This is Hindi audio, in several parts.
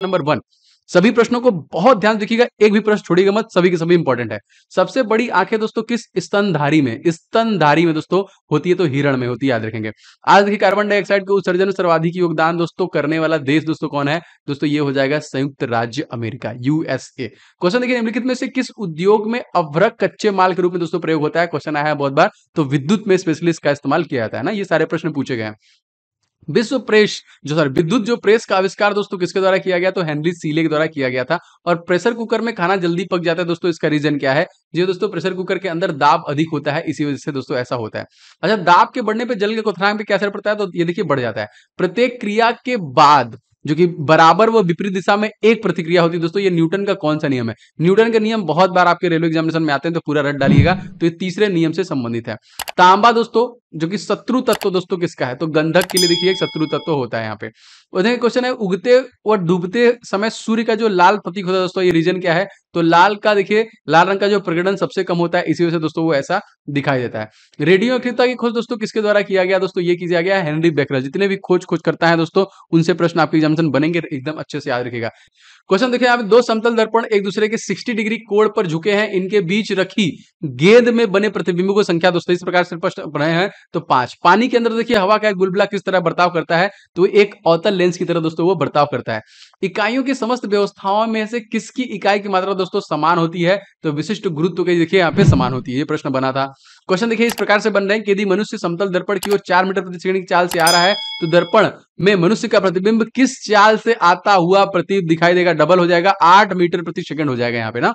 नंबर 1। सभी प्रश्नों को बहुत ध्यान से देखिएगा, एक भी प्रश्न छोड़िएगा मत, सभी के सभी इंपॉर्टेंट है। सबसे बड़ी आंखें दोस्तों किस स्तनधारी में, स्तनधारी में दोस्तों होती है, तो हिरण में होती है, याद रखेंगे। आज देखिए कार्बन डाइऑक्साइड के उत्सर्जन में सर्वाधिक योगदान दोस्तों करने वाला देश दोस्तों कौन है? दोस्तों ये हो जाएगा संयुक्त राज्य अमेरिका, यूएसए। क्वेश्चन देखिए, निम्नलिखित में से किस उद्योग में अभ्रक कच्चे माल के रूप में दोस्तों प्रयोग होता है? क्वेश्चन आया है बहुत बार, तो विद्युत में स्पेशली इसका इस्तेमाल किया जाता है ना, ये सारे प्रश्न पूछे गए हैं। विश्व प्रेस जो सर विद्युत जो प्रेस का आविष्कार दोस्तों किसके द्वारा किया गया? तो हेनरी सीले के द्वारा किया गया था। और प्रेशर कुकर में खाना जल्दी पक जाता है दोस्तों, इसका रीजन क्या है? जी दोस्तों, प्रेशर कुकर के अंदर दाब अधिक होता है, इसी वजह से दोस्तों ऐसा होता है। अच्छा, दाब के बढ़ने पे जल के क्वथनांक पे क्या असर पड़ता है? तो ये देखिए बढ़ जाता है। प्रत्येक क्रिया के बाद जो कि बराबर व विपरीत दिशा में एक प्रतिक्रिया होती है दोस्तों, ये न्यूटन का कौन सा नियम है? न्यूटन के नियम बहुत बार आपके रेलवे एग्जामिनेशन में आते हैं, तो पूरा रट डालिएगा। तो ये तीसरे नियम से संबंधित है। तांबा दोस्तों जो कि शत्रु तत्व दोस्तों किसका है? तो गंधक के लिए देखिए एक शत्रु तत्व होता है यहाँ पे। उधर क्वेश्चन है, उगते और डूबते समय सूर्य का जो लाल प्रतीक होता है दोस्तों, ये रीजन क्या है? तो लाल का देखिए, लाल रंग का जो प्रकटन सबसे कम होता है, इसी वजह से दोस्तों वो ऐसा दिखाई देता है। रेडियो एक्टिवता की खोज दोस्तों किसके द्वारा किया गया? दोस्तों ये किया गया हेनरी बेकरल। जितने भी खोज करता है दोस्तों, उनसे प्रश्न आपके एग्जामिनेशन बनेंगे, एकदम अच्छे से याद रखिएगा। क्वेश्चन देखिए, यहाँ पे दो समतल दर्पण एक दूसरे के 60 डिग्री कोण पर झुके हैं, इनके बीच रखी गेंद में बने प्रतिबिंबों की संख्या दोस्तों इस प्रकार से प्रश्न बने हैं, तो 5। पानी के अंदर देखिए हवा का एक बुलबुला किस तरह बर्ताव करता है? तो एक अवतल लेंस की तरह दोस्तों वो बर्ताव करता है। इकाइयों की समस्त व्यवस्थाओं में से किसकी इकाई की मात्रा दोस्तों समान होती है? तो विशिष्ट गुरुत्व की देखिए यहाँ पे समान होती है, ये प्रश्न बना था। क्वेश्चन देखिए इस प्रकार से बन रहे हैं कि यदि मनुष्य समतल दर्पण की ओर 4 मीटर प्रति सेकंड की चाल से आ रहा है, तो दर्पण में मनुष्य का प्रतिबिंब किस चाल से आता हुआ प्रतीत दिखाई देगा? डबल हो जाएगा, 8 मीटर प्रति सेकंड हो जाएगा यहाँ पे ना।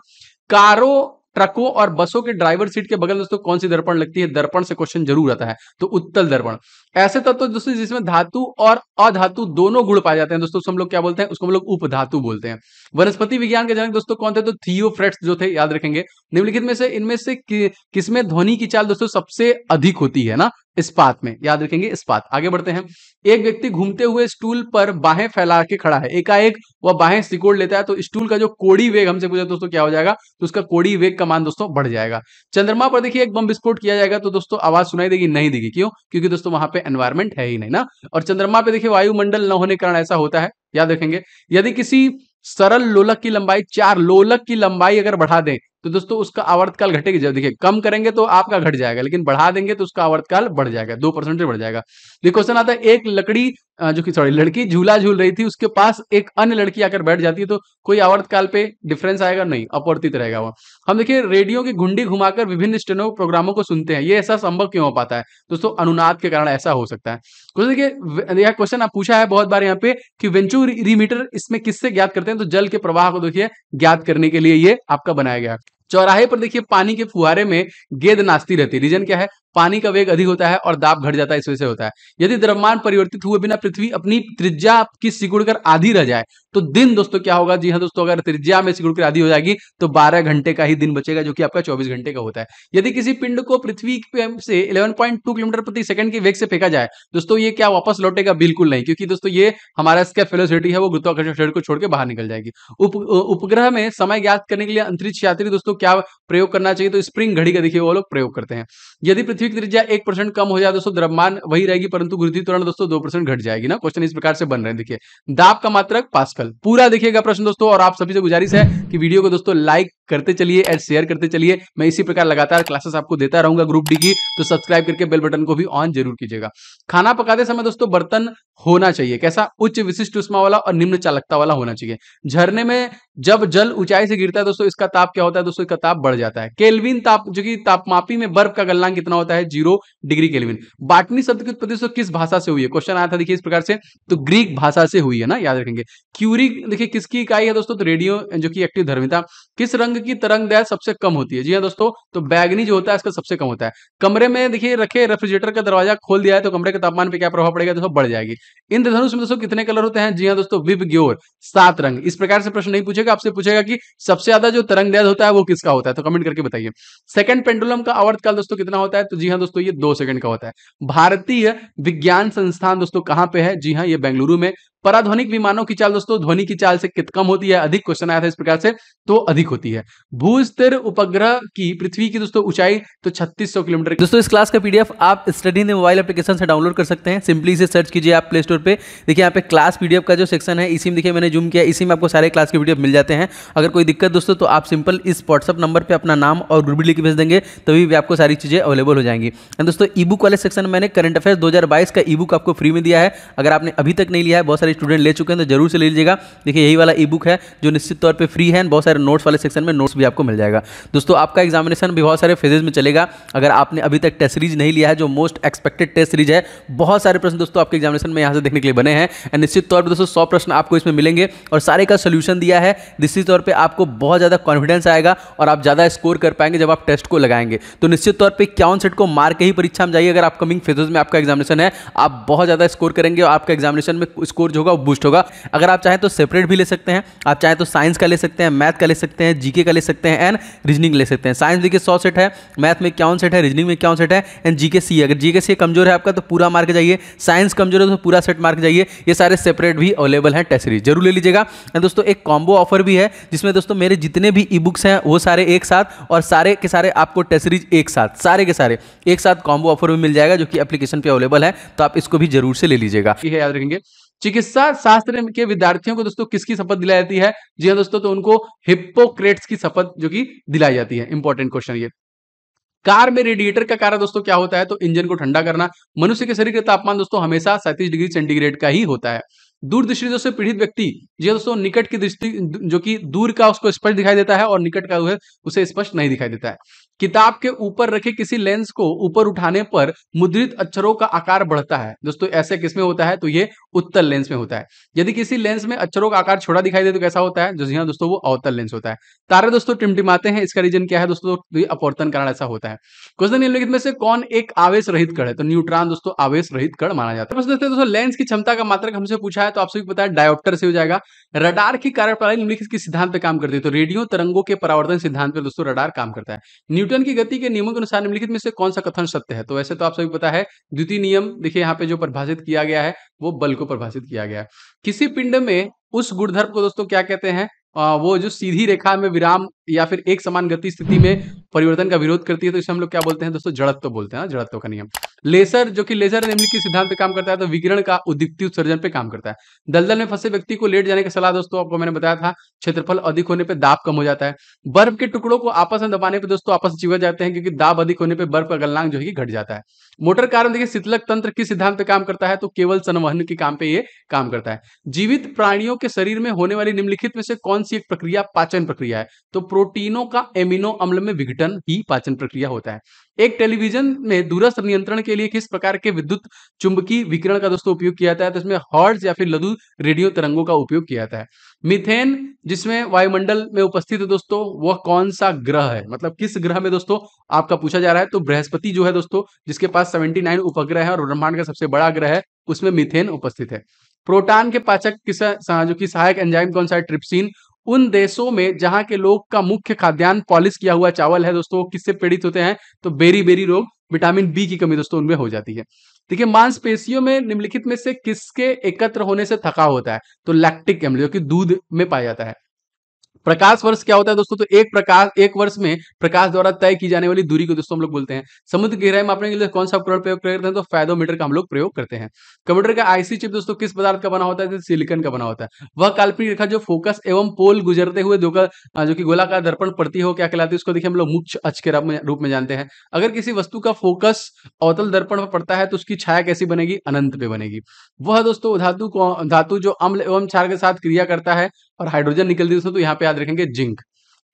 कारों, ट्रकों और बसों के ड्राइवर सीट के बगल दोस्तों कौन सी दर्पण लगती है? दर्पण से क्वेश्चन जरूर आता है, तो उत्तल दर्पण। ऐसे तत्व दोस्तों जिसमें धातु और अधातु दोनों गुण पाए जाते हैं दोस्तों, हम लोग क्या बोलते हैं? उसको हम लोग उपधातु बोलते हैं। वनस्पति विज्ञान के जनक दोस्तों कौन थे? तो थियोफ्रेट्स जो थे, याद रखेंगे। निम्नलिखित में से इनमें से किसमें ध्वनि की चाल दोस्तों सबसे अधिक होती है ना? इस्पात में, याद रखेंगे इस्पात। आगे बढ़ते हैं। एक व्यक्ति घूमते हुए स्टूल पर बाहें फैला के खड़ा है, एकाएक वह बाहें सिकोड़ लेता है, तो स्टूल का जो कोड़ी वेग हमसे पूछा दोस्तों क्या हो जाएगा? तो उसका कोड़ी वेग का मान दोस्तों बढ़ जाएगा। चंद्रमा पर देखिए एक बम विस्फोट किया जाएगा, तो दोस्तों आवाज सुनाई देगी? नहीं देगी। क्यों? क्योंकि दोस्तों वहां पे एनवायरमेंट है ही नहीं ना। और चंद्रमा पे देखिए वायुमंडल न होने के कारण ऐसा होता है, याद रखेंगे। यदि किसी सरल लोलक की लंबाई 4 लोलक की लंबाई अगर बढ़ा दें, तो दोस्तों उसका आवर्तकाल घटेगी। जब देखिए कम करेंगे तो आपका घट जाएगा, लेकिन बढ़ा देंगे तो उसका आवर्तकाल बढ़ जाएगा, 2% बढ़ जाएगा। ये क्वेश्चन आता है, एक लकड़ी जो कि सॉरी लड़की झूला झूल रही थी, उसके पास एक अन्य लड़की आकर बैठ जाती है, तो कोई आवर्तकाल पे डिफरेंस आएगा? नहीं, अपवर्तित रहेगा वो। हम देखिए रेडियो की घुंडी घुमाकर विभिन्न स्टेनो प्रोग्रामों को सुनते हैं, ये ऐसा संभव क्यों हो पाता है? दोस्तों अनुनाद के कारण ऐसा हो सकता है। क्वेश्चन देखिए, यह क्वेश्चन आप पूछा है बहुत बार यहाँ पे कि वेंचुरीमीटर इसमें किससे ज्ञात करते हैं? तो जल के प्रवाह को देखिए ज्ञात करने के लिए ये आपका बनाया गया। चौराहे पर देखिए पानी के फुहारे में गेंद नाचती रहती है, रीजन क्या है? पानी का वेग अधिक होता है और दाब घट जाता है, इस वजह से होता है। यदि द्रव्यमान परिवर्तित हुए बिना पृथ्वी अपनी त्रिज्या की सिकुड़कर आधी रह जाए, तो दिन दोस्तों क्या होगा? जी हाँ दोस्तों, अगर त्रिज्या में सिकुड़कर आधी हो जाएगी तो 12 घंटे का ही दिन बचेगा, जो कि आपका 24 घंटे का होता है। यदि किसी पिंड को पृथ्वी से 11.2 किलोमीटर प्रति सेकंड के वेग से फेंका जाए दोस्तों, ये क्या वापस लौटेगा? बिल्कुल नहीं, क्योंकि दोस्तों ये हमारा इसका वेलोसिटी है वो गुरुत्वाकर्षण शरीर को छोड़ के बाहर निकल जाएगी। उपग्रह में समय ज्ञात करने के लिए अंतरिक्ष यात्री दोस्तों क्या प्रयोग करना चाहिए? तो स्प्रिंग घड़ी का देखिए वो लोग प्रयोग करते हैं। यदि पृथ्वी की त्रिज्या 1% कम हो जाए दोस्तों, द्रव्यमान वही रहेगी, परंतु गुरुत्वीय त्वरण दोस्तों 2% घट जाएगी ना। क्वेश्चन इस प्रकार से बन रहे हैं। देखिए दाब का मात्रक पास्कल। पूरा देखिएगा प्रश्न दोस्तों, और आप सभी से गुजारिश है कि वीडियो को दोस्तों लाइक करते चलिए और शेयर करते चलिए। मैं इसी प्रकार लगातार क्लासेस आपको देता रहूंगा ग्रुप डी की, तो सब्सक्राइब करके बेल बटन को भी ऑन जरूर कीजिएगा। खाना पकाते समय दोस्तों बर्तन होना चाहिए कैसा? उच्च विशिष्ट उष्मा वाला और निम्न चालकता वाला होना चाहिए। झरने में जब जल ऊंचाई से गिरता है दोस्तों, इसका ताप क्या होता है? दोस्तों इसका ताप बढ़ जाता है। केल्विन ताप जो कि तापमापी में बर्फ का गलनांक कितना होता है? 0 डिग्री केल्विन। बॉटनी शब्द की उत्पत्ति दोस्तों किस भाषा से हुई है? क्वेश्चन आया था देखिए इस प्रकार से, तो ग्रीक भाषा से हुई है ना, याद रखेंगे। क्यूरी देखिए किसकी इकाई है दोस्तों? तो रेडियो जो कि एक्टिव धर्मिता। किस रंग की तरंग दैर्घ्य सबसे कम होती है? जी हाँ दोस्तों, तो बैगनी जो होता है इसका सबसे कम होता है। कमरे में देखिए रखे रेफ्रिजरेटर का दरवाजा खोल दिया है, तो कमरे के तापमान पे क्या प्रभाव पड़ेगा? दोस्तों बढ़ जाएगी। इंद्रधनुष में दोस्तों कितने कलर होते हैं? जी हाँ दोस्तों, विबग्योर 7 रंग। इस प्रकार से प्रश्न नहीं पूछेगा, आपसे पूछेगा कि सबसे ज्यादा जो तरंग दैर्घ्य होता है वो किसका होता है? तो कमेंट करके बताइए। सेकंड पेंडुलम का आवर्तकाल दोस्तों कितना होता है? तो जी हाँ दोस्तों, ये 2 सेकंड का होता है। भारतीय विज्ञान संस्थान दोस्तों कहां पे है? जी हाँ, ये बेंगलुरु में। पराध्वनिक विमानों की चाल दोस्तों ध्वनि की चाल से कम होती है, अधिक क्वेश्चन आया था इस प्रकार से, तो अधिक होती है। भूस्थिर उपग्रह की पृथ्वी की दोस्तों ऊंचाई तो 3600 किलोमीटर। दोस्तों इस क्लास का पीडीएफ आप स्टडी इन मोबाइल एप्लीकेशन से डाउनलोड कर सकते हैं। सिंपली इसे सर्च कीजिए आप प्ले स्टोर पे। देखिए यहाँ पे क्लास पीडीएफ का जो सेक्शन है इसी में देखिए मैंने जूम किया, इसी में आपको सारे क्लास के पीडीएफ मिल जाते हैं। अगर कोई दिक्कत दोस्तों तो आप सिंपल इस व्हाट्सअप नंबर पर अपना नाम और ग्रुप लिख के भेज देंगे, तभी भी आपको सारी चीज़ें अवेलेबल हो जाएंगी। एंड दोस्तों ई बुक वाले सेक्शन में मैंने करंट अफेयर्स 2022 का ई बुक आपको फ्री में दिया है। अगर आपने अभी तक नहीं लिया है, बहुत सारे स्टूडेंट ले चुके हैं, तो जरूर से ले लीजिएगा। देखिए यही वाला ई बुक है जो निश्चित तौर पर फ्री है। बहुत सारे नोट्स वाले सेक्शन में नोट्स भी आपको मिल जाएगा। दोस्तों आपका एग्जामिनेशन भी बहुत सारे फेजेज में चलेगा। अगर आपने अभी तक टेस्ट सीरीज नहीं लिया है, जो मोस्ट एक्सपेक्टेड टेस्ट सीरीज है, बहुत सारे प्रश्न दोस्तों आपके एग्जामिनेशन में यहां से देखने के लिए बने हैं। एंड निश्चित तौर पे दोस्तों 100 प्रश्न आपको इसमें मिलेंगे और सारे का सोल्यूशन दिया है। निश्चित तौर पे आपको बहुत ज़्यादा कॉन्फिडेंस आएगा और आप ज़्यादा स्कोर कर पाएंगे जब आप टेस्ट को लगाएंगे। तो निश्चित तौर पर 51 सेट को मार के ही परीक्षा में जाइए। अगर अपकमिंग फेजेज में आपका एग्जामिनेशन है, आप बहुत ज़्यादा स्कोर करेंगे और आपका एग्जामिनेशन में स्कोर जो होगा वो बूस्ट होगा। अगर आप चाहें तो सेपरेट भी ले सकते हैं, आप चाहें तो साइंस का ले सकते हैं, मैथ का ले सकते हैं, जीके का ले सकते हैं एंड रीजनिंग ले सकते हैं। साइंस देखिए 100 सेट है, मैथ में 51 सेट है, रीजनिंग में 51 सेट है एंड जीके सी। अगर जीके सी कमजोर है आपका तो पूरा मार्क जाइए, साइंस कमजोर है तो पूरा सेट मार्क जाइए। ये सारे सेपरेट भी अवेलेबल हैं टेस्ट सीरीज, जरूर ले लीजिएगा। एंड दोस्तों एक कॉम्बो ऑफर भी है जिसमें दोस्तों मेरे जितने भी ई बुक्स हैं वो सारे एक साथ और सारे के सारे आपको टेस्ट सीरीज एक साथ, सारे के सारे एक साथ कॉम्बो ऑफर में मिल जाएगा, जो कि एप्लीकेशन पे अवेलेबल है। तो आप इसको भी जरूर से ले लीजिएगा। याद रखेंगे चिकित्सा शास्त्र के विद्यार्थियों को दोस्तों किसकी शपथ दिलाई जाती है? जी हाँ दोस्तों, तो उनको हिप्पोक्रेट्स की शपथ जो कि दिलाई जाती है। इंपॉर्टेंट क्वेश्चन ये। कार में रेडिएटर का कार्य दोस्तों क्या होता है? तो इंजन को ठंडा करना। मनुष्य के शरीर का तापमान दोस्तों हमेशा 37 डिग्री सेंटीग्रेड का ही होता है। दूरदृष्टि दोस्तों पीड़ित व्यक्ति, जी दोस्तों, निकट की दृष्टि जो कि दूर का उसको स्पष्ट दिखाई देता है और निकट का जो है उसे स्पष्ट नहीं दिखाई देता है। किताब के ऊपर रखे किसी लेंस को ऊपर उठाने पर मुद्रित अक्षरों का आकार बढ़ता है। दोस्तों ऐसे किसमें होता है? तो ये उत्तल लेंस में होता है। यदि किसी लेंस में अक्षरों का आकार छोटा दिखाई दे तो कैसा होता है? जो जी हाँ दोस्तों, वो अवतल लेंस होता है। तारे दोस्तों टिमटिमाते हैं, इसका रीजन क्या है दोस्तों? तो ये अपवर्तन कारण ऐसा होता है। क्वेश्चन निम्नलिखित में से कौन एक आवेश रहित कण है? तो न्यूट्रॉन दोस्तों आवेश रहित कण माना जाता है। दोस्तों लेंस की क्षमता का मात्रक हमसे पूछा है, तो आप सभी को पता है डायोप्टर से हो जाएगा। रडार की कार्यप्रणाली निम्नलिखित किस सिद्धांत पे काम करती है? तो रेडियो तरंगों के परावर्तन सिद्धांत पे दोस्तों रडार काम करता है। न्यूटन की गति के नियमों के अनुसार निम्नलिखित में से कौन सा कथन सत्य है? तो वैसे तो आप सभी को पता है द्वितीय नियम। देखिए यहाँ पे जो परिभाषित किया गया है वो बल को परिभाषित किया गया है। किसी पिंड में उस गुणधर्म को दोस्तों क्या कहते हैं? वो जो सीधी रेखा में विराम या फिर एक समान गति स्थिति में परिवर्तन का विरोध करती है, तो इसे हम लोग क्या बोलते हैं दोस्तों? जड़त्व बोलते हैं, जड़त्व का नियम। लेजर जो कि लेजर निम्नलिखित सिद्धांत पे काम करता है, तो विकिरण का उद्दीप्ति उत्सर्जन पे काम करता है। दलदल में फंसे व्यक्ति को लेट जाने की सलाह दोस्तों आपको मैंने बताया था, क्षेत्रफल अधिक होने पे दाब कम हो जाता है। बर्फ के टुकड़ों को आपस में दबाने पे दोस्तों आपस में चिपक जाते हैं, क्योंकि दाब अधिक होने पे बर्फ का गलनांक जो है घट जाता है। मोटर कार में देखिए शीतलक तंत्र किस सिद्धांत पे काम करता है? तो केवल संवहन के काम पे ये काम करता है। जीवित प्राणियों के शरीर में होने वाली निम्नलिखित में से कौन सी एक प्रक्रिया पाचन प्रक्रिया है? तो प्रोटीनों का एमिनो अम्ल में विघटन ही पाचन प्रक्रिया होता है। एक टेलीविजन में दूरस्थ नियंत्रण के लिए किस प्रकार के विद्युत चुंबकीय विकिरण का दोस्तों उपयोग किया जाता है? तो इसमें हर्ट्ज या फिर लघु रेडियो तरंगों का उपयोग किया जाता है। मीथेन जिसमें वायुमंडल में उपस्थित है दोस्तों, वह कौन सा ग्रह है? मतलब किस ग्रह में दोस्तों आपका पूछा जा रहा है? तो बृहस्पति जो है दोस्तों, जिसके पास 79 उपग्रह है और ब्रह्मांड का सबसे बड़ा ग्रह है, उसमें मीथेन उपस्थित है। प्रोटॉन के पाचक जो कि सहायक एंजाइम कौन सा है? ट्रिप्सिन। उन देशों में जहां के लोग का मुख्य खाद्यान्न पॉलिश किया हुआ चावल है दोस्तों, किससे पीड़ित होते हैं? तो बेरी बेरी रोग, विटामिन बी की कमी दोस्तों उनमें हो जाती है। देखिए मांसपेशियों में निम्नलिखित में से किसके एकत्र होने से थकाव होता है? तो लैक्टिक एसिड जो कि दूध में पाया जाता है। प्रकाश वर्ष क्या होता है दोस्तों? तो एक वर्ष में प्रकाश द्वारा तय की जाने वाली दूरी को दोस्तों हम लोग बोलते हैं। समुद्र की गहराई मापने के लिए कौन सा उपकरण प्रयोग करते हैं? तो फायदोमीटर का हम लोग प्रयोग करते हैं। कंप्यूटर का आईसी चिप दोस्तों किस पदार्थ का बना होता है? तो सिलिकॉन का बना होता है। वह काल्पनिक रेखा जो फोकस एवं पोल गुजरते हुए जो कि गोलाकार दर्पण पड़ती हो क्या कहलाती है? उसको देखिए हम लोग मुख्य अक्ष के रूप में जानते हैं। अगर किसी वस्तु का फोकस अवतल दर्पण पर पड़ता है तो उसकी छाया कैसी बनेगी? अनंत पे बनेगी। वह दोस्तों धातु जो अम्ल एवं क्षार के साथ क्रिया करता है और हाइड्रोजन निकलती है दोस्तों, तो यहाँ पे याद रखेंगे जिंक।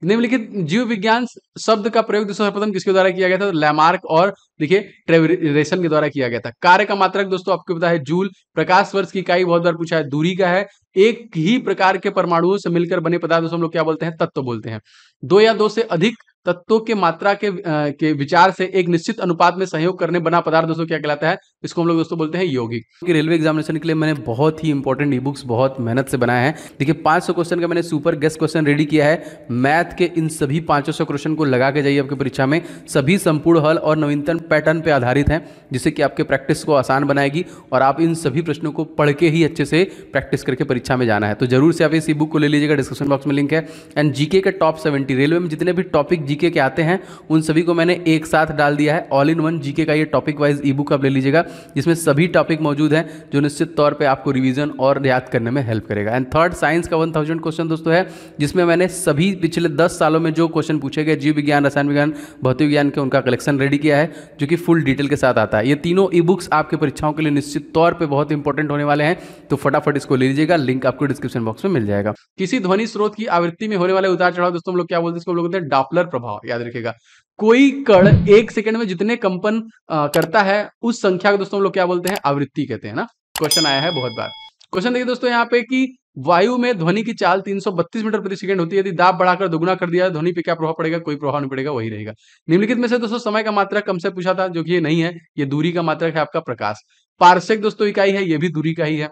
निम्नलिखित जीव विज्ञान शब्द का प्रयोग दोस्तों सर्वप्रथम किसके द्वारा किया गया था? तो लैमार्क और देखिए ट्रेविरेशन के द्वारा किया गया था। कार्य का मात्रक दोस्तों आपको पता है जूल। प्रकाश वर्ष की इकाई बहुत बार पूछा है, दूरी का है। एक ही प्रकार के परमाणुओं से मिलकर बने पदार्थ दोस्तों हम लोग क्या बोलते हैं? तत्व बोलते हैं। दो या दो से अधिक तत्वों के मात्रा के विचार से एक निश्चित अनुपात में सहयोग करने बना पदार्थ दोस्तों क्या कहलाता है? इसको हम लोग दोस्तों बोलते हैं यौगिक। रेलवे एग्जामिनेशन के लिए मैंने बहुत ही इंपॉर्टेंट ई बुक्स बहुत मेहनत से बनाया है। देखिए 500 क्वेश्चन का मैंने सुपर गेस्ट क्वेश्चन रेडी किया है। मैथ के इन सभी 500 क्वेश्चन को लगा के जाइए आपकी परीक्षा में। सभी संपूर्ण हल और नवीनतम पैटर्न पे आधारित हैं, जिससे कि आपके प्रैक्टिस को आसान बनाएगी और आप इन सभी प्रश्नों को पढ़ के ही अच्छे से प्रैक्टिस करके परीक्षा में जाना है। तो जरूर से आप इस ई बुक को ले लीजिएगा, डिस्क्रिप्शन बॉक्स में लिंक है। एंड जीके के टॉप 70 रेलवे में जितने भी टॉपिक जीके के आते हैं उन सभी को मैंने एक साथ डाल दिया है। ऑल इन वन जीके का ये टॉपिक वाइज ई बुक आप ले लीजिएगा, जिसमें सभी टॉपिक मौजूद हैं जो निश्चित तौर पे आपको रिवीजन और याद करने में हेल्प करेगा। एंड थर्ड साइंस का 1000 क्वेश्चन दोस्तों है, जिसमें मैंने सभी पिछले 10 सालों में जो क्वेश्चन पूछे गए जीव विज्ञान, रसायन विज्ञान, भौतिक विज्ञान के, उनका कलेक्शन रेडी किया है, जो कि फुल डिटेल के साथ आता है। ये तीनों ई बुक्स आपके परीक्षाओं के लिए निश्चित तौर पर बहुत इंपॉर्टेंट होने वाले हैं, तो फटाफट इसको ले लीजिएगा। लिंक आपको डिस्क्रिप्शन बॉक्स में मिल जाएगा। किसी ध्वनि स्रोत की आवृत्ति में होने वाले उतार चढ़ाव दोस्तों हम लोग क्या बोलते हैं? इसको हम लोग बोलते हैं डॉपलर प्रभाव। याद रखिएगा, कोई कण एक सेकंड में जितने कंपन करता है उस संख्या को दोस्तों हम लोग क्या बोलते हैं? आवृत्ति कहते हैं ना। क्वेश्चन आया है बहुत बार। क्वेश्चन देखिए दोस्तों यहाँ पे कि वायु में ध्वनि की चाल 332 मीटर प्रति सेकंड होती है। यदि दाब बढ़ाकर दोगुना कर दिया ध्वनि पे क्या प्रभाव पड़ेगा? कोई प्रभाव नहीं पड़ेगा, वही रहेगा। निम्नलिखित में से दोस्तों समय का मात्रक कम से पूछा था, जो कि ये नहीं है, ये दूरी का मात्रक है आपका प्रकाश। पारसेक दोस्तों इकाई है, ये भी दूरी का ही है।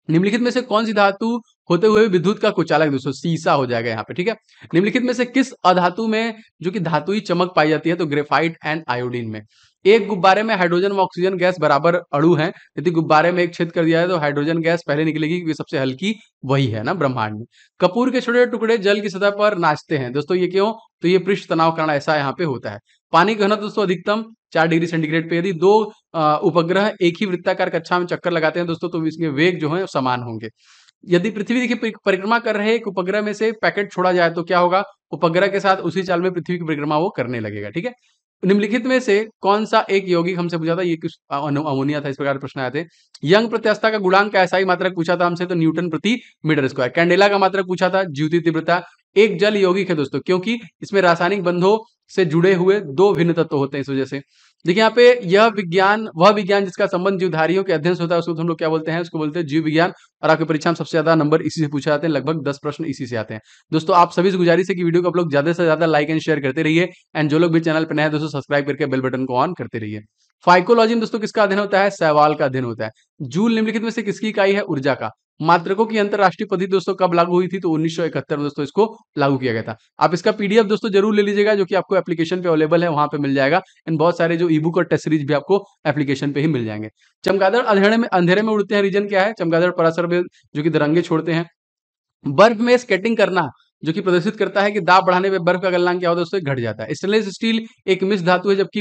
निम्नलिखित में से कौन सी धातु होते हुए विद्युत का कुचालक? दोस्तों सीसा हो जाएगा यहाँ पे, ठीक है। निम्नलिखित में से किस अधातु में जो कि धातुई चमक पाई जाती है? तो ग्रेफाइट एंड आयोडीन में। एक गुब्बारे में हाइड्रोजन व ऑक्सीजन गैस बराबर अणु हैं। यदि गुब्बारे में एक छेद कर दिया है तो हाइड्रोजन गैस पहले निकलेगी, क्योंकि सबसे हल्की वही है ना ब्रह्मांड में। कपूर के छोटे टुकड़े जल की सतह पर नाचते हैं दोस्तों, ये क्यों? तो ये पृष्ठ तनाव कारण ऐसा यहाँ पे होता है। पानी का घनत्व दोस्तों अधिकतम 4 डिग्री सेंटीग्रेड पे। यदि दो उपग्रह एक ही वृत्ताकार कक्षा में चक्कर लगाते हैं दोस्तों, तो इसके वेग जो है समान होंगे। यदि पृथ्वी की परिक्रमा कर रहे एक उपग्रह में से पैकेट छोड़ा जाए तो क्या होगा? उपग्रह के साथ उसी चाल में पृथ्वी की परिक्रमा वो करने लगेगा, ठीक है। निम्नलिखित में से कौन सा एक यौगिक हमसे पूछा था? ये कुछ अमोनिया था, इस प्रकार प्रश्न आए थे। यंग प्रत्यास्थता का गुणांक का SI मात्रक पूछा था हमसे, तो न्यूटन प्रति मीटर स्क्वायर। कैंडेला का मात्रक पूछा था, ज्योति तीव्रता। एक जल यौगिक है दोस्तों, क्योंकि इसमें रासायनिक बंधों से जुड़े हुए दो भिन्न तत्व होते हैं, इस वजह से। देखिए यहाँ पे यह विज्ञान, वह विज्ञान जिसका संबंध जीवधारियों के अध्ययन से होता है, उसको हम लोग क्या बोलते हैं? उसको बोलते हैं जीव विज्ञान। और आपकी परीक्षा में सबसे ज्यादा नंबर इसी से पूछे जाते हैं, लगभग 10 प्रश्न इसी से आते हैं। दोस्तों आप सभी से गुजारिश है कि वीडियो को आप लोग ज्यादा से ज्यादा लाइक एंड शेयर करते रहिए। एंड जो लोग भी चैनल पर नए हैं दोस्तों, सब्सक्राइब करके बेल बटन को ऑन करते रहिए। फाइकोलॉजी में दोस्तों किसका अध्ययन होता है? शैवाल का अध्ययन होता है। जूल निम्नलिखित में से किसकी इकाई है? ऊर्जा का। मात्रकों की अंतरराष्ट्रीय पद्धति दोस्तों कब लागू हुई थी? तो 1971 में दोस्तों इसको लागू किया गया था। आप इसका PDF दोस्तों जरूर ले लीजिएगा, जो कि आपको एप्लीकेशन पे अवेलेबल है, वहां पे मिल जाएगा। इन बहुत सारे जो ई-बुक और टेस्ट सीरीज भी आपको एप्लीकेशन पे ही मिल जाएंगे। चमगादड़ अंधेरे में उड़ते हैं, रीजन क्या है? चमगादड़ पराशर में जो कि तिरंगे छोड़ते हैं। बर्फ में स्केटिंग करना जो कि प्रदर्शित करता है कि दाब बढ़ाने पे बर्फ का गलनांक क्या होता है? दोस्तों घट जाता है। स्टेनलेस स्टील एक मिश्र धातु है, जबकि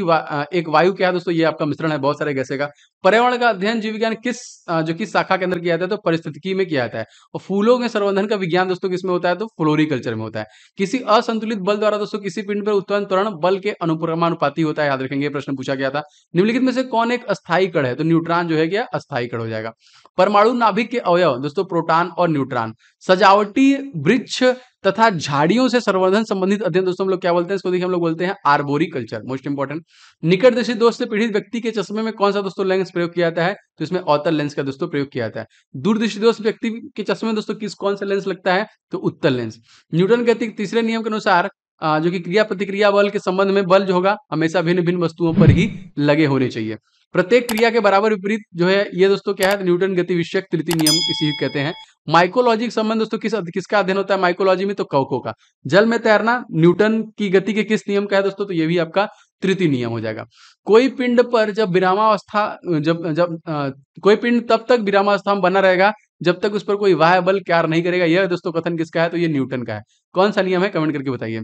एक वायु क्या है दोस्तों? ये आपका मिश्रण है बहुत सारे गैसें का। पर्यावरण का अध्ययन जीव विज्ञान किस जो कि शाखा के अंदर किया जाता है? तो परिस्थितिकी में किया जाता है। और फूलों में संवर्धन का विज्ञान दोस्तों किसमें होता है? तो फ्लोरिकल्चर में होता है। किसी असंतुलित बल द्वारा दोस्तों किसी पिंड पर उत्पन्न त्वरण बल के अनुप्रमानुपाती होता है, याद रखेंगे, प्रश्न पूछा गया था। निम्नलिखित में से कौन एक अस्थायी कण है? तो न्यूट्रॉन जो है क्या? अस्थायी कण हो जाएगा। परमाणु नाभिक के अवयव दोस्तों प्रोटॉन और न्यूट्रॉन। सजावटी वृक्ष तथा झाड़ियों से संवर्धन संबंधित अध्ययन दोस्तों हम लोग क्या बोलते हैं? इसको देखिए हम लोग बोलते हैं आर्बोरिकल्चर। Most important. निकटदर्शी दोष से पीड़ित व्यक्ति के चश्मे में कौन सा दोस्तों लेंस प्रयोग किया जाता है? तो इसमें अवतल लेंस का दोस्तों प्रयोग किया जाता है। दूरदृष्टि दोष व्यक्ति के चश्मे में दोस्तों कौन सा लेंस लगता है? तो उत्तल लेंस। न्यूटन के तीसरे नियम के अनुसार जो कि क्रिया प्रतिक्रिया बल के संबंध में बल जो होगा हमेशा भिन्न भिन्न वस्तुओं पर ही लगे होने चाहिए। प्रत्येक क्रिया के बराबर विपरीत जो है ये दोस्तों क्या है? न्यूटन गति विषयक तृतीय नियम इसी कहते हैं। माइकोलॉजी का संबंध दोस्तों किसका अध्ययन होता है माइकोलॉजी में? तो कवकों का। जल में तैरना न्यूटन की गति के किस नियम का है दोस्तों? तो ये भी आपका तृतीय नियम हो जाएगा। कोई पिंड पर जब विरामावस्था कोई पिंड तब तक विरामावस्था में बना रहेगा जब तक उस पर कोई बाह्य बल कार्य नहीं करेगा। यह दोस्तों कथन किसका है? तो ये न्यूटन का है। कौन सा नियम है? कमेंट करके बताइए।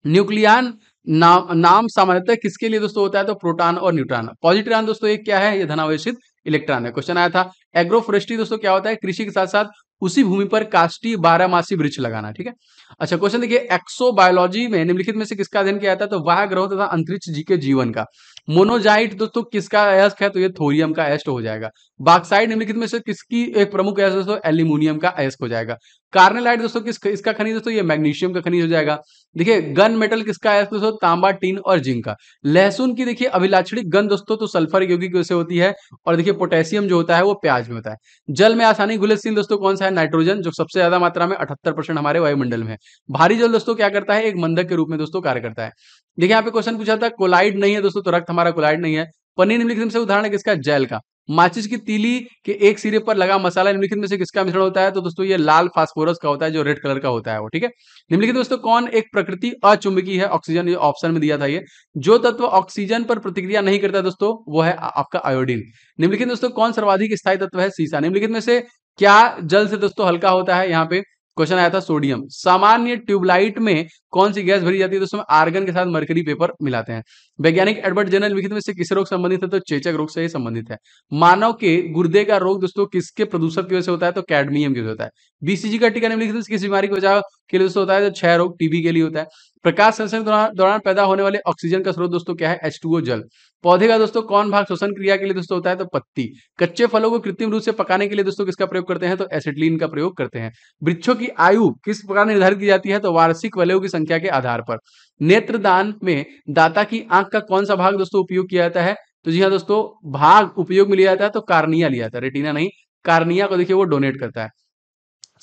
न्यूक्लियन नाम सामान्यतः किसके लिए दोस्तों होता है? तो प्रोटॉन और न्यूट्रॉन। पॉजिट्रॉन दोस्तों एक क्या है? ये धनावेशित इलेक्ट्रॉन है। क्वेश्चन आया था। एग्रोफोरेस्ट्री दोस्तों क्या होता है? कृषि के साथ साथ उसी भूमि पर काष्ठीय 12 वृक्ष लगाना, ठीक है। अच्छा क्वेश्चन देखिए, एक्सोबायोलॉजी में निम्नलिखित में से किसका अध्ययन किया जाता है? तो बाह्य ग्रहों तथा अंतरिक्ष जी के जीवन का। मोनोजाइट दोस्तों किसका अयस्क है, तो ये थोरियम का अयस्क हो जाएगा। बॉक्साइट निम्नलिखित में से किसकी एक प्रमुख अयस्क दोस्तों, एल्यूमिनियम का अयस्क हो जाएगा। कार्नेलाइट दोस्तों इसका खनिज दोस्तों, ये मैग्नीशियम का खनिज हो जाएगा। देखिए गन मेटल किसका अयस्क दोस्तों, तांबा, टीन और जिंक का। लहसुन की देखिए अभिलाक्षणिक गंध दोस्तों तो सल्फर यौगिक से होती है, और देखिए पोटेशियम जो होता है वो प्याज में होता है। जल में आसानी घुलनशील दोस्तों कौन सा है, नाइट्रोजन, जो सबसे ज्यादा मात्रा में 78% हमारे वायुमंडल में है। भारी जल दोस्तों क्या करता है, एक मंदक के रूप में दोस्तों कार्य करता है। देखिए यहाँ पे क्वेश्चन पूछा था कोलाइड नहीं है दोस्तों, तो रक्त हमारा कोलाइड नहीं है। पनीर निम्नलिखित में से उदाहरण है किसका, जेल का। माचिस की तीली के एक सिरे पर लगा मसाला निम्नलिखित में से किसका मिश्रण होता है, तो दोस्तों ये लाल फास्फोरस का होता है, जो रेड कलर का होता है वो, ठीक है। निम्नलिखित दोस्तों कौन एक प्रकृति अचुंबकीय है, ऑक्सीजन, ये ऑप्शन में दिया था ये। जो तत्व ऑक्सीजन पर प्रतिक्रिया नहीं करता दोस्तों, वो है आपका आयोडीन। निम्नलिखित दोस्तों कौन सर्वाधिक स्थायी तत्व है, सीसा। निम्नलिखित में से क्या जल से दोस्तों हल्का होता है, यहाँ पे क्वेश्चन आया था सोडियम। सामान्य ट्यूबलाइट में कौन सी गैस भरी जाती है दोस्तों, आर्गन के साथ मरकरी पेपर मिलाते हैं। वैज्ञानिक एडवर्ड जेनर निम्नलिखित में से किस रोग संबंधित है, तो चेचक रोग से ही संबंधित है। मानव के गुर्दे का रोग दोस्तों किसके प्रदूषण की वजह से होता है, तो कैडमियम की वजह से होता है। बीसीजी का टीका निम्नलिखित में से किस बीमारी की वजह के लिए दोस्तों होता है, तो क्षय रोग, टीबी के लिए होता है। प्रकाश संश्लेषण के दौरान पैदा होने वाले ऑक्सीजन का स्रोत दोस्तों क्या है, H2O जल। पौधे का दोस्तों कौन भाग श्वसन क्रिया के लिए दोस्तों होता है, तो पत्ती। कच्चे फलों को कृत्रिम रूप से पकाने के लिए दोस्तों किसका प्रयोग करते हैं, तो एसिटिलीन का प्रयोग करते हैं। वृक्षों की आयु किस प्रकार निर्धारित की जाती है, तो वार्षिक वलयों की संख्या के आधार पर। नेत्रदान में दाता की आंख का कौन सा भाग दोस्तों उपयोग किया जाता है, तो जी हाँ दोस्तों भाग उपयोग में लिया जाता है, तो कार्निया लिया जाता है, रेटिना नहीं। कार्निया को देखिए वो डोनेट करता है।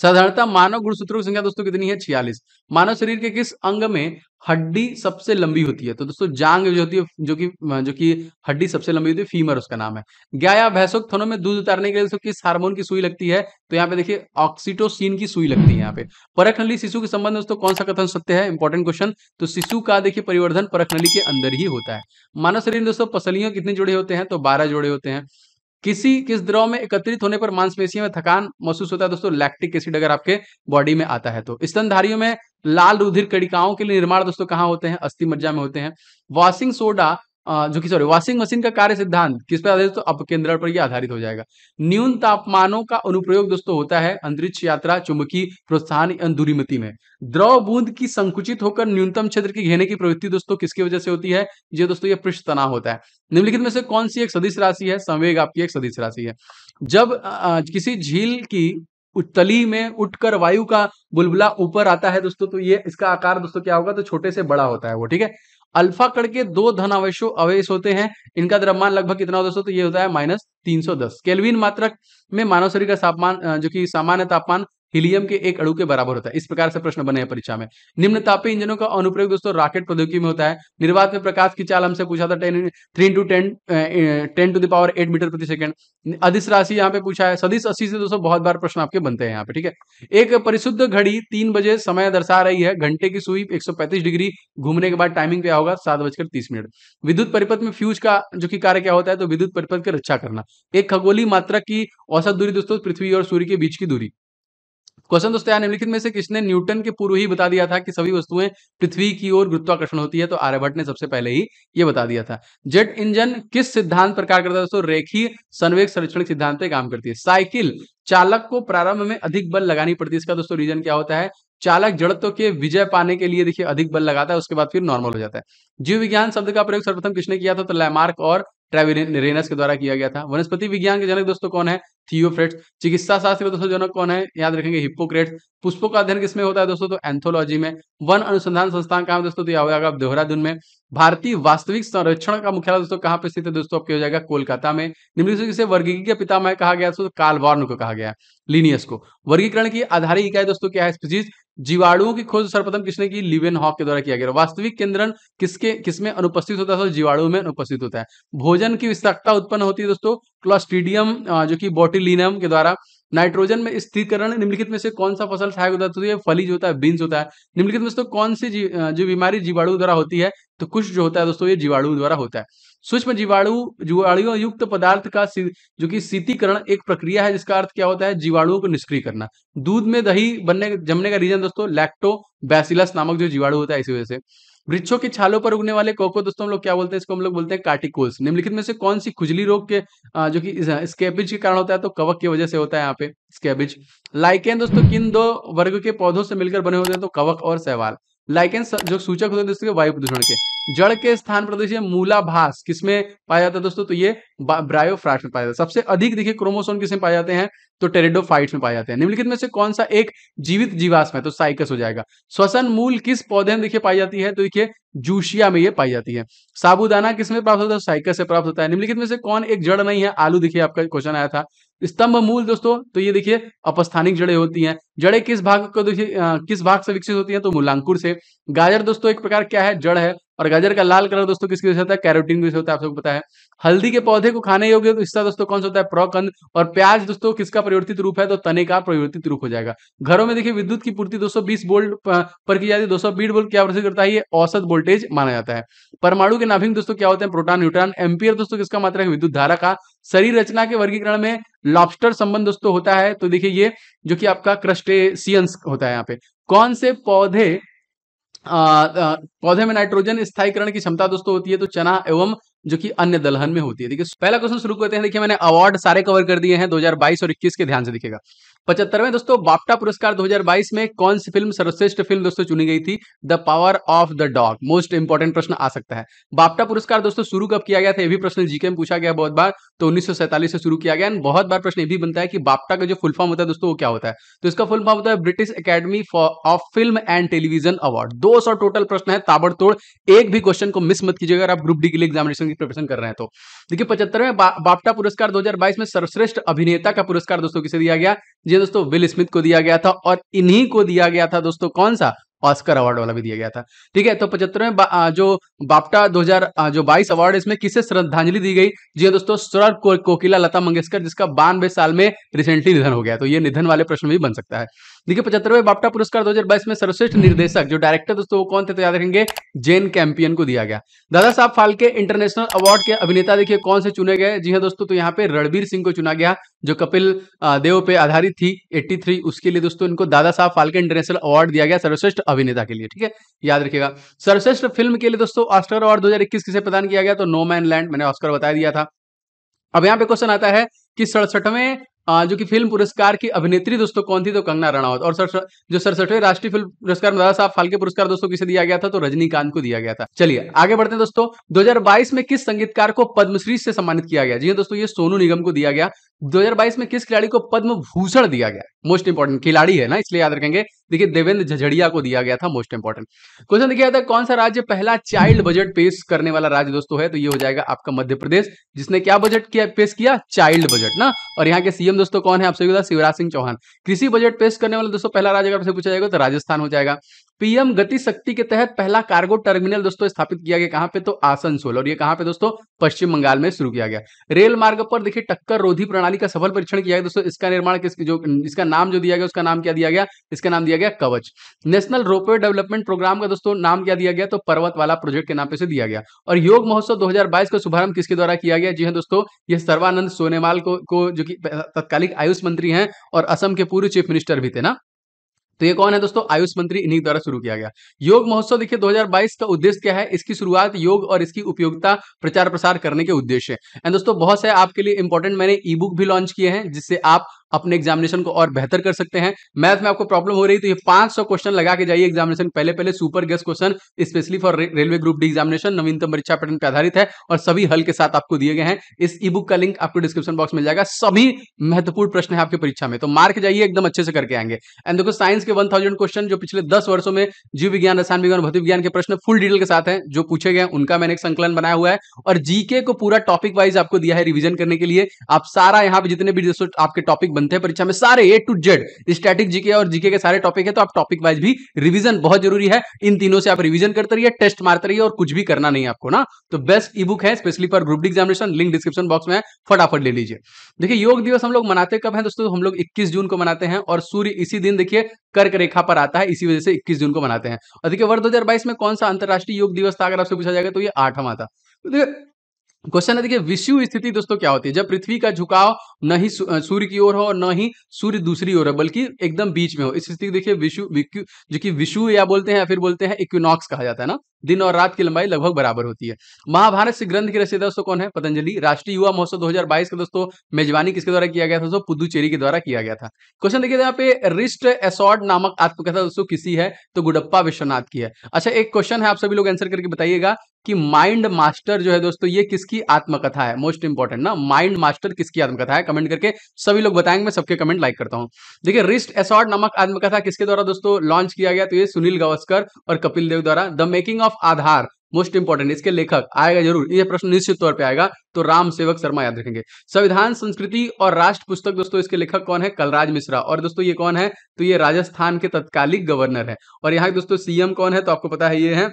साधारणतः मानव गुणसूत्रों की संख्या दोस्तों कितनी है, 46। मानव शरीर के किस अंग में हड्डी सबसे लंबी होती है, तो दोस्तों जांग जो होती है, जो कि हड्डी सबसे लंबी होती है, फीमर उसका नाम है। गाय या भैंसों के थनों में दूध उतारने के लिए दोस्तों किस हार्मोन की सुई लगती है, तो यहाँ पे देखिए ऑक्सीटोसिन की सुई लगती है यहाँ पे। परखनली शिशु के संबंध में दोस्तों कौन सा कथन सत्य है, इंपॉर्टेंट क्वेश्चन। तो शिशु का देखिए परिवर्धन परखनली के अंदर ही होता है। मानव शरीर में दोस्तों पसलियों कितने जोड़े होते हैं, तो 12 जोड़े होते हैं। किस द्रव में एकत्रित होने पर मांसपेशियों में थकान महसूस होता है दोस्तों, लैक्टिक एसिड अगर आपके बॉडी में आता है तो। स्तनधारियों में लाल रुधिर कणिकाओं के लिए निर्माण दोस्तों कहाँ होते हैं, अस्थि मज्जा में होते हैं। वॉशिंग सोडा वॉशिंग मशीन का कार्य सिद्धांत किस पर आधारित, तो अपकेंद्रण पर यह आधारित हो जाएगा। न्यून तापमानों का अनुप्रयोग दोस्तों होता है अंतरिक्ष यात्रा, चुंबकीय प्रोत्साहन, दूरीमति में। द्रव बूंद की संकुचित होकर न्यूनतम क्षेत्र की घेरने की प्रवृत्ति दोस्तों किसकी वजह से होती है, ये दोस्तों ये पृष्ठ तनाव होता है। निम्नलिखित में से कौन सी एक सदिश राशि है, संवेग आपकी एक सदिश राशि है। जब किसी झील की तली में उठकर वायु का बुलबुला ऊपर आता है दोस्तों, तो ये इसका आकार दोस्तों क्या होगा, तो छोटे से बड़ा होता है वो, ठीक है। अल्फा कण के 2 धन अवयश होते हैं, इनका द्रव्यमान लगभग कितना होता है दोस्तों, तो ये होता है -310 केल्विन मात्रक में। मानव शरीर का तापमान जो कि सामान्य तापमान हीलियम के एक अणु के बराबर होता है। इस प्रकार से प्रश्न बने हैं परीक्षा में। निम्न तापीय इंजनों का अनुप्रयोग दोस्तों रॉकेट प्रौद्योगिकी में होता है। निर्वात में प्रकाश की चाल हमसे पूछा था 3 × 10⁸ मीटर प्रति सेकंड। अदिश राशि यहाँ पे पूछा है। सदिश 80 से दोस्तों बहुत बार प्रश्न आपके बनते हैं यहाँ पे, ठीक है। एक परिशुद्ध घड़ी 3 बजे समय दर्शा रही है, घंटे की सुई 135 डिग्री घूमने के बाद टाइमिंग क्या होगा, 7:30। विद्युत परिपथ में फ्यूज का जो कि कार्य क्या होता है, तो विद्युत परिपथ की रक्षा करना। एक खगोलीय मात्रक की औसत दूरी दोस्तों पृथ्वी और सूर्य के बीच की दूरी। क्वेश्चन दोस्तों यहाँ निम्नलिखित में से किसने न्यूटन के पूर्व ही बता दिया था कि सभी वस्तुएं पृथ्वी की ओर गुरुत्वाकर्षण होती है, तो आर्यभट्ट ने सबसे पहले ही ये बता दिया था। जेट इंजन किस सिद्धांत पर कार्य करता है दोस्तों, रेखीय संवेग संरक्षण सिद्धांत पे काम करती है। साइकिल चालक को प्रारंभ में अधिक बल लगानी पड़ती है, इसका दोस्तों रीजन क्या होता है, चालक जड़त्व के विजय पाने के लिए देखिए अधिक बल लगाता है, उसके बाद फिर नॉर्मल हो जाता है। जीव विज्ञान शब्द का प्रयोग सर्वप्रथम किसने किया था, तो लैमार्क और ट्रेविरेनस के द्वारा किया गया था। वनस्पति विज्ञान के जनक दोस्तों कौन है, थियोफ्रेट्स। चिकित्सा शास्त्र के दोस्तों जनक कौन है, याद रखेंगे हिप्पोक्रेट्स। पुष्पों का अध्ययन किसमें होता है दोस्तों, तो एंथोलॉजी में। वन अनुसंधान संस्थान कहाँ है दोस्तों, तो यह हो जाएगा देहरादून में। भारतीय वास्तविक संरक्षण का मुख्यालय दोस्तों कहाँ पे स्थित है दोस्तों, आपके हो जाएगा कोलकाता में। निम्नलिखित से वर्गीकरण के पितामह कहा गया दोस्तों, कार्ल वॉर्न को कहा गया, लिनियस को। वर्गीकरण की आधारिक इकाई दोस्तों क्या है, स्पीशीज। जीवाणुओं की खोज सर्वप्रथम किसने की, लीवेनहॉक के द्वारा किया गया। वास्तविक केंद्रण किसमें अनुपस्थित होता है, तो जीवाणुओं में अनुपस्थित होता है। भोजन की विषाक्तता उत्पन्न होती है दोस्तों क्लोस्ट्रीडियम जो कि बोट्यूलिनम के द्वारा। नाइट्रोजन में स्थिरीकरण निम्नलिखित में से कौन सा फसल सहायक होता है, तो ये फली जो होता है, बीन्स होता है। निम्नलिखित में दोस्तों कौन सी जो बीमारी जीवाणु द्वारा होती है, तो कुछ जो होता है दोस्तों ये जीवाणु द्वारा होता है। सूक्ष्म जीवाणुओं युक्त पदार्थ का जो कि शीतीकरण एक प्रक्रिया है, जिसका अर्थ क्या होता है, जीवाणुओं को निष्क्रिय करना। दूध में दही जमने का रीजन दोस्तों लैक्टोबैसिलस नामक जो जीवाणु होता है, इसी वजह से। वृक्षों की छालों पर उगने वाले कोको दोस्तों हम लोग क्या बोलते हैं, इसको हम लोग बोलते हैं कार्टिकोल्स। निम्नलिखित में से कौन सी खुजली रोग के जो कि स्कैबिज के कारण होता है, तो कवक की वजह से होता है यहाँ पे स्कैबिज। लाइकेन दोस्तों किन 2 वर्ग के पौधों से मिलकर बने होते हैं, तो कवक और शैवाल। लाइकेन जो सूचक होते हैं दोस्तों वायु प्रदूषण के। जड़ के स्थान पर देखिए मूलाभास किसमें पाया जाता है दोस्तों, तो ये ब्रायोफ्रास्ट में पाया जाता है। सबसे अधिक देखिए क्रोमोसोम किसमें पाए जाते हैं, तो टेरिडोफाइट्स में पाए जाते हैं। निम्नलिखित में से कौन सा एक जीवित जीवाश्म है, तो साइकस हो जाएगा। श्वसन मूल किस पौधे में देखिए पाई जाती है, तो देखिए जूशिया में ये पाई जाती है। साबूदाना किसमें प्राप्त होता है, साइकस से प्राप्त होता है। निम्नलिखित में से कौन एक जड़ नहीं है, आलू देखिए आपका क्वेश्चन आया था। स्तंभ मूल दोस्तों, तो ये देखिए अपस्थानिक जड़ें होती हैं। जड़ें किस भाग को देखिए किस भाग से विकसित होती हैं, तो मूलांकुर से। गाजर दोस्तों एक प्रकार क्या है, जड़ है, और गाजर का लाल कलर दोस्तों किसकी वजह से होता है, कैरोटीन की वजह से होता है, आप सबको पता है। हल्दी के पौधे को खाने योग्य तो हिस्सा दोस्तों कौन सा होता है, प्रकंद। और प्याज दोस्तों किसका परिवर्तित रूप है, तो तने का परिवर्तित रूप हो जाएगा। घरों में देखिए विद्युत की पूर्ति 220 वोल्ट पर की जाती है। 220 वोल्ट क्या प्रदर्शित करता है, ये औसत वोल्टेज माना जाता है। परमाणु के नाभिक दोस्तों क्या होते हैं, प्रोटॉन न्यूट्रॉन। एम्पियर दोस्तों किसका मात्रक है, विद्युत धारा का। शरीर रचना के वर्गीकरण में लॉबस्टर संबंध दोस्तों होता है, तो देखिए ये जो कि आपका क्रस्टेशियंस होता है। यहाँ पे कौन से पौधे में नाइट्रोजन स्थायीकरण की क्षमता दोस्तों होती है, तो चना एवं जो कि अन्य दलहन में होती है। देखिए पहला क्वेश्चन शुरू करते हैं। देखिए मैंने अवार्ड सारे कवर कर दिए हैं 2022 और 21 के, ध्यान से दिखेगा। 75वें दोस्तों बाफ्टा पुरस्कार 2022 में कौन सी फिल्म सर्वश्रेष्ठ फिल्म दोस्तों चुनी गई थी, the power of the dog. Most important प्रश्न आ सकता है। बाफ्टा पुरस्कार दोस्तों शुरू कब किया गया था, ये भी प्रश्न जीके में पूछा गया बहुत बार, तो 1947 से शुरू किया गया। बहुत बार प्रश्न ये भी बनता है कि बाफ्टा का जो फुल फॉर्म होता है दोस्तों वो क्या होता है, तो इसका फुल फॉर्म होता है British academy of film and television award. 200 total प्रश्न है, ताबड़तोड़, एक भी क्वेश्चन को मिस मत कीजिएगा अगर आप ग्रुप डी के लिए एग्जामिनेशन की प्रिपरेशन कर रहे हैं तो। देखिए 75वें बाफ्टा पुरस्कार 2022 में सर्वश्रेष्ठ अभिनेता का पुरस्कार दोस्तों किसे दिया गया, जी दोस्तों विल स्मिथ को दिया गया था। और इन्हीं को दिया गया था दोस्तों कौन सा, ऑस्कर अवार्ड वाला भी दिया गया था। ठीक है, तो 75वें जो बाफ्टा 2022 अवार्ड, इसमें किसे श्रद्धांजलि दी गई, जी हाँ दोस्तों स्वर कोकिला लता मंगेशकर, जिसका 92 साल में रिसेंटली निधन हो गया। तो ये निधन वाले प्रश्न भी बन सकता है। देखिए 75वें बाफ्टा पुरस्कार 2022 में सर्वश्रेष्ठ निर्देशक जो डायरेक्टर दोस्तों वो कौन थे, तो याद रखेंगे जेन कैंपियन को दिया गया। दादा साहब फाल्के इंटरनेशनल अवार्ड के अभिनेता देखिए कौन से चुने गए, जी हाँ दोस्तों, तो यहाँ पे रणबीर सिंह को चुना गया, जो कपिल देव पे आधारित थी 83, उसके लिए दोस्तों इनको दादा साहब फाल्के इंटरनेशनल अवार्ड दिया गया सर्वश्रेष्ठ अभिनेता के लिए। ठीक है, याद रखिएगा। सर्वश्रेष्ठ फिल्म के लिए दोस्तों ऑस्कर अवार्ड 2021 किसे प्रदान किया गया, तो नो मैन लैंड, मैंने ऑस्कर बता दिया था। अब यहाँ पे क्वेश्चन आता है कि 67वें जो कि फिल्म पुरस्कार की अभिनेत्री दोस्तों कौन थी, तो कंगना रनावत। और जो 67वें राष्ट्रीय फिल्म पुरस्कार दादा साहब फाल्के पुरस्कार दोस्तों किसे दिया गया था, तो रजनीकांत को दिया गया था। चलिए आगे बढ़ते हैं दोस्तों। 2022 में किस संगीतकार को पद्मश्री से सम्मानित किया गया, जी दोस्तों ये सोनू निगम को दिया गया। 2022 में किस खिलाड़ी को पद्म भूषण दिया गया, मोस्ट इंपॉर्टेंट खिलाड़ी है ना इसलिए याद रखेंगे। देखिए देवेंद्र झझड़िया को दिया गया था, मोस्ट इंपॉर्टेंट क्वेश्चन। देखिए आता है कौन सा राज्य पहला चाइल्ड बजट पेश करने वाला राज्य दोस्तों है, तो ये हो जाएगा आपका मध्य प्रदेश, जिसने क्या बजट किया पेश किया, चाइल्ड बजट ना। और यहाँ के सीएम दोस्तों कौन है, आप सभी को शिवराज सिंह चौहान। कृषि बजट पेश करने वाला दोस्तों पहला राज्य अगर पूछा जाएगा तो राजस्थान हो जाएगा। पीएम गति शक्ति के तहत पहला कार्गो टर्मिनल दोस्तों स्थापित किया गया कहां पे, तो आसनसोल, और ये कहां पे दोस्तों, पश्चिम बंगाल में शुरू किया गया। रेल मार्ग पर देखिए टक्कर रोधी प्रणाली का सफल परीक्षण किया गया दोस्तों, इसका निर्माण इसका नाम जो दिया गया उसका नाम क्या दिया गया, इसका नाम दिया गया कवच। नेशनल रोपवे डेवलपमेंट प्रोग्राम का दोस्तों नाम क्या दिया गया, तो पर्वत वाला प्रोजेक्ट के नाम पे से दिया गया। और योग महोत्सव 2022 का शुभारंभ किसके द्वारा किया गया, जी हाँ दोस्तों ये सर्बानंद सोनोवाल को जो कि तत्कालिक आयुष मंत्री हैं और असम के पूर्व चीफ मिनिस्टर भी थे ना, तो ये कौन है दोस्तों, आयुष मंत्री, इन्हीं द्वारा शुरू किया गया। योग महोत्सव देखिए 2022 का उद्देश्य क्या है, इसकी शुरुआत योग और इसकी उपयोगिता प्रचार प्रसार करने के उद्देश्य है। एंड दोस्तों बहुत से आपके लिए इंपॉर्टेंट मैंने ई बुक भी लॉन्च किए हैं, जिससे आप अपने एग्जामिनेशन को और बेहतर कर सकते हैं। मैथ में आपको प्रॉब्लम हो रही तो ये 500 क्वेश्चन लगा के जाइए एग्जामिनेशन पहले super guest question specially for railway group D examination, नवीनतम परीक्षा पैटर्न पे आधारित है और सभी हल के साथ आपको दिए गए हैं। इस ई बुक का लिंक आपको डिस्क्रिप्शन बॉक्स में मिल जाएगा। सभी महत्वपूर्ण प्रश्न है आपकी परीक्षा में, तो मार्क जाइए एकदम अच्छे से करके आएंगे। एंड देखो साइंस के 1000 क्वेश्चन जो पिछले 10 वर्षों में जीव विज्ञान, रसायन विज्ञान, भौतिक विज्ञान के प्रश्न फुल डिटेल के साथ हैं जो पूछे गए, उनका मैंने एक संकलन बनाया हुआ है। और जीके को पूरा टॉपिक वाइज आपको दिया है रिवीजन करने के लिए। आप सारा यहाँ पे जितने भी आपके टॉपिक बनते हैं परीक्षा में, सारे ए टू जेड स्टैटिक जीके और जीके के सारे टॉपिक है, तो आप टॉपिक वाइज भी रिवीजन बहुत जरूरी है। इन तीनों से आप रिवीजन करते रहिए, टेस्ट मारते रहिए और कुछ भी करना नहीं है आपको ना। तो बेस्ट ई बुक है specially for group D examination, link description box में है, फटाफट ले लीजिए। देखिए योग दिवस हम लोग मनाते कब है दोस्तों, हम लोग 21 जून को मनाते हैं और सूर्य इसी दिन देखिए कर्क रेखा पर आता है, इसी वजह से 21 जून को मनाते हैं। और देखिए वर्ष 2022 में कौन सा अंतरराष्ट्रीय योग दिवस था, अगर आपसे पूछा जाएगा तो ये 8वां था। तो क्वेश्चन है देखिए विषुव स्थिति दोस्तों क्या होती है, जब पृथ्वी का झुकाव न ही सूर्य की ओर हो और न ही सूर्य दूसरी ओर है, बल्कि एकदम बीच में हो, इस स्थिति को देखिए विषु जो कि विषु या बोलते हैं या फिर बोलते हैं इक्विनॉक्स कहा जाता है ना। दिन और रात की लंबाई लगभग बराबर होती है। महाभारत से ग्रंथ के रचयिता दोस्तों कौन है? पतंजलि। राष्ट्रीय युवा महोत्सव 2022 का दोस्तों मेजबानी किसके द्वारा किया गया था? दोस्तों पुदुचेरी के द्वारा किया गया था। क्वेश्चन देखिए यहाँ पे रिस्ट एसॉर्ड नामक आत्मकथा दोस्तों किसी है? तो गुडप्पा विश्वनाथ की है। अच्छा, एक क्वेश्चन है, आप सभी लोग आंसर करके बताइएगा कि माइंड मास्टर जो है दोस्तों ये किसकी आत्मकथा है? मोस्ट इंपॉर्टेंट ना, माइंड मास्टर किसकी आत्मकथा है? कमेंट करके सभी लोग बताएंगे, मैं सबके कमेंट लाइक करता हूं। देखिए, रिस्ट एसॉर्ड नामक आत्मकथा किसके द्वारा दोस्तों लॉन्च किया गया? तो ये सुनील गावस्कर और कपिल देव द्वारा। The making of Aadhaar, most important, इसके लेखक आएगा जरूर, ये प्रश्न निश्चित तौर पे आएगा, तो राम सेवक शर्मा याद रखेंगे। संविधान, संस्कृति और राष्ट्र पुस्तक दोस्तों इसके लेखक कौन है? कलराज मिश्रा। और दोस्तों ये कौन है? तो ये राजस्थान के तत्कालिक गवर्नर है। और यहाँ दोस्तों सीएम कौन है? तो आपको पता है, ये है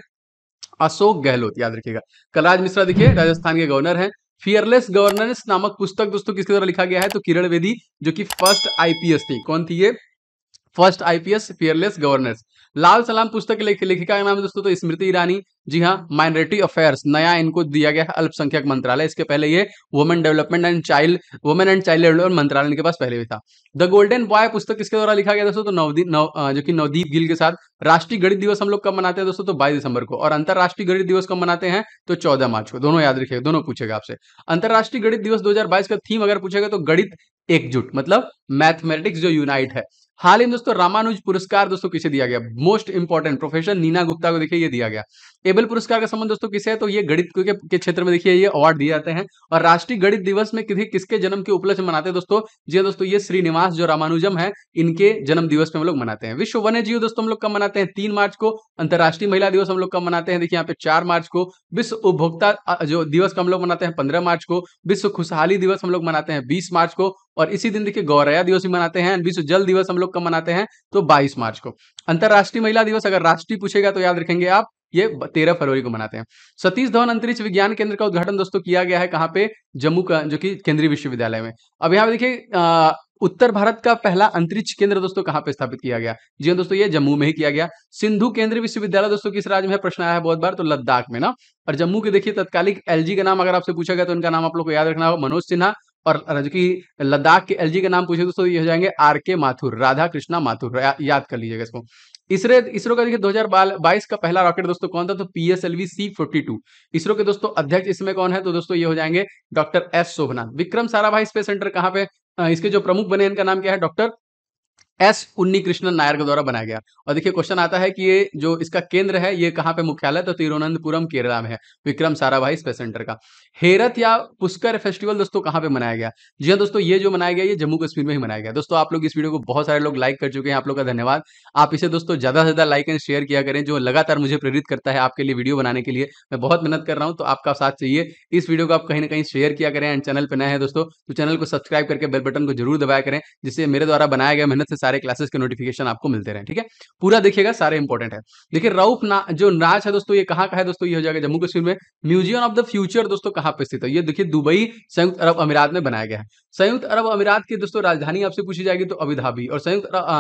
अशोक गहलोत, याद रखिएगा। कलराज मिश्रा देखिए राजस्थान के गवर्नर हैं। फियरलेस गवर्नेंस नामक पुस्तक दोस्तों किसके द्वारा लिखा गया है? तो किरण बेदी, जो कि फर्स्ट आईपीएस थी। कौन थी ये? First IPS, fearless governance. Lal Salaam पुस्तक के लेखिका का नाम है दोस्तों तो स्मृति ईरानी। जी हाँ। माइनॉरिटी अफेयर्स, नया इनको दिया गया है अल्पसंख्यक मंत्रालय, इसके पहले ये women development and child, women and child development मंत्रालय इनके पास पहले भी था। द गोल्डन बॉय पुस्तक किसके द्वारा लिखा गया दोस्तों? तो जो कि नवदीप गिल के साथ। राष्ट्रीय गणित दिवस हम लोग कब मनाते हैं दोस्तों? तो 22 दिसंबर को। और अंतरराष्ट्रीय गणित दिवस कब मनाते हैं? तो 14 मार्च को। दोनों याद रखिएगा, दोनों पूछेगा आपसे। अंतरराष्ट्रीय गणित दिवस 2022 का थीम अगर पूछेगा तो गणित एकजुट, मतलब मैथमेटिक्स जो यूनाइट है। हाल ही में दोस्तों रामानुज पुरस्कार दोस्तों किसे दिया गया? Most important, professor Neena Gupta को देखिए ये दिया गया। एबल पुरस्कार का संबंध दोस्तों किसे है? तो ये गणित के क्षेत्र में देखिए ये अवार्ड दिए जाते हैं। और राष्ट्रीय गणित दिवस में किसके जन्म के उपलक्ष्य में मनाते हैं दोस्तों? जी दोस्तों, ये श्रीनिवास जो रामानुजम है, इनके जन्म दिवस में हम लोग मनाते हैं। विश्व वन्य जीव दोस्तों हम लोग कब मनाते हैं? 3 मार्च को। अंतरराष्ट्रीय महिला दिवस हम लोग कब मनाते हैं? देखिए यहाँ पे 4 मार्च को। विश्व उपभोक्ता जो दिवस का हम लोग मनाते हैं 15 मार्च को। विश्व खुशहाली दिवस हम लोग मनाते हैं 20 मार्च को। और इसी दिन देखिए गौरैया दिवस भी मनाते हैं। विश्व जल दिवस हम लोग कब मनाते हैं? तो 22 मार्च को। अंतरराष्ट्रीय महिला दिवस अगर राष्ट्रीय पूछेगा तो याद रखेंगे आप, ये 13 फरवरी को मनाते हैं। सतीश धवन अंतरिक्ष विज्ञान केंद्र का उद्घाटन दोस्तों किया गया है कहां पे? जम्मू का, जो कि केंद्रीय विश्वविद्यालय में। अब यहाँ पे देखिए उत्तर भारत का पहला अंतरिक्ष केंद्र दोस्तों कहां पे स्थापित किया गया? जी हाँ दोस्तों, ये जम्मू में ही किया गया। सिंधु केंद्रीय विश्वविद्यालय दोस्तों किस राज्य में है? प्रश्न आया है बहुत बार, तो लद्दाख में ना। और जम्मू के देखिए तत्कालिक एलजी का नाम अगर आपसे पूछा गया तो इनका नाम आप लोग को याद रखना होगा, मनोज सिन्हा। और जो कि लद्दाख के एलजी का नाम पूछे दोस्तों ये हो जाएंगे आरके माथुर, राधा कृष्णा माथुर, याद कर लीजिएगा इसको। इसरो का देखिए 2022 का पहला रॉकेट दोस्तों कौन था? तो पीएसएलवी C-42। इसरो के दोस्तों अध्यक्ष इसमें कौन है? तो दोस्तों ये हो जाएंगे doctor S Shobhnath. Vikram Sarabhai space centre कहां पे? इसके जो प्रमुख बने इनका नाम क्या है? डॉक्टर एस उन्नीकृष्णन नायर के द्वारा बनाया गया। और देखिए क्वेश्चन आता है कि ये जो इसका केंद्र है ये कहां पे मुख्यालय? तो तिरुवनंतपुरम केरला में है, विक्रम साराभाई स्पेस सेंटर का। हेरत या पुष्कर फेस्टिवल दोस्तों कहां पे मनाया गया? जी हाँ दोस्तों, ये जो मनाया गया ये जम्मू कश्मीर में ही मनाया गया। दोस्तों आप लोग इस वीडियो को बहुत सारे लोग लाइक कर चुके हैं, आप लोग का धन्यवाद। आप इसे दोस्तों ज्यादा से ज्यादा लाइक एंड शेयर किया करें, जो लगातार मुझे प्रेरित करता है आपके लिए वीडियो बनाने के लिए। मैं बहुत मेहनत कर रहा हूं, तो आपका साथ चाहिए। इस वीडियो को आप कहीं ना कहीं शेयर किया करें। एंड चैनल पर नए हैं दोस्तों तो चैनल को सब्सक्राइब करके बेल बटन को जरूर दबाया करें, जिससे मेरे द्वारा बनाया गया मेहनत से सारे क्लासेस के नोटिफिकेशन आपको मिलते रहे। ठीक है, पूरा देखिएगा, सारे इंपॉर्टेंट है। देखिए रऊफ जो नाच है दोस्तों ये कहां का है दोस्तों? ये हो जाएगा जम्मू कश्मीर में। म्यूजियम ऑफ द फ्यूचर दोस्तों कहां पे स्थित है? ये देखिए दुबई, संयुक्त अरब अमीरात में बनाया गया है। संयुक्त अरब अमीरात की दोस्तों राजधानी आपसे पूछी जाएगी तो अबू धाबी। और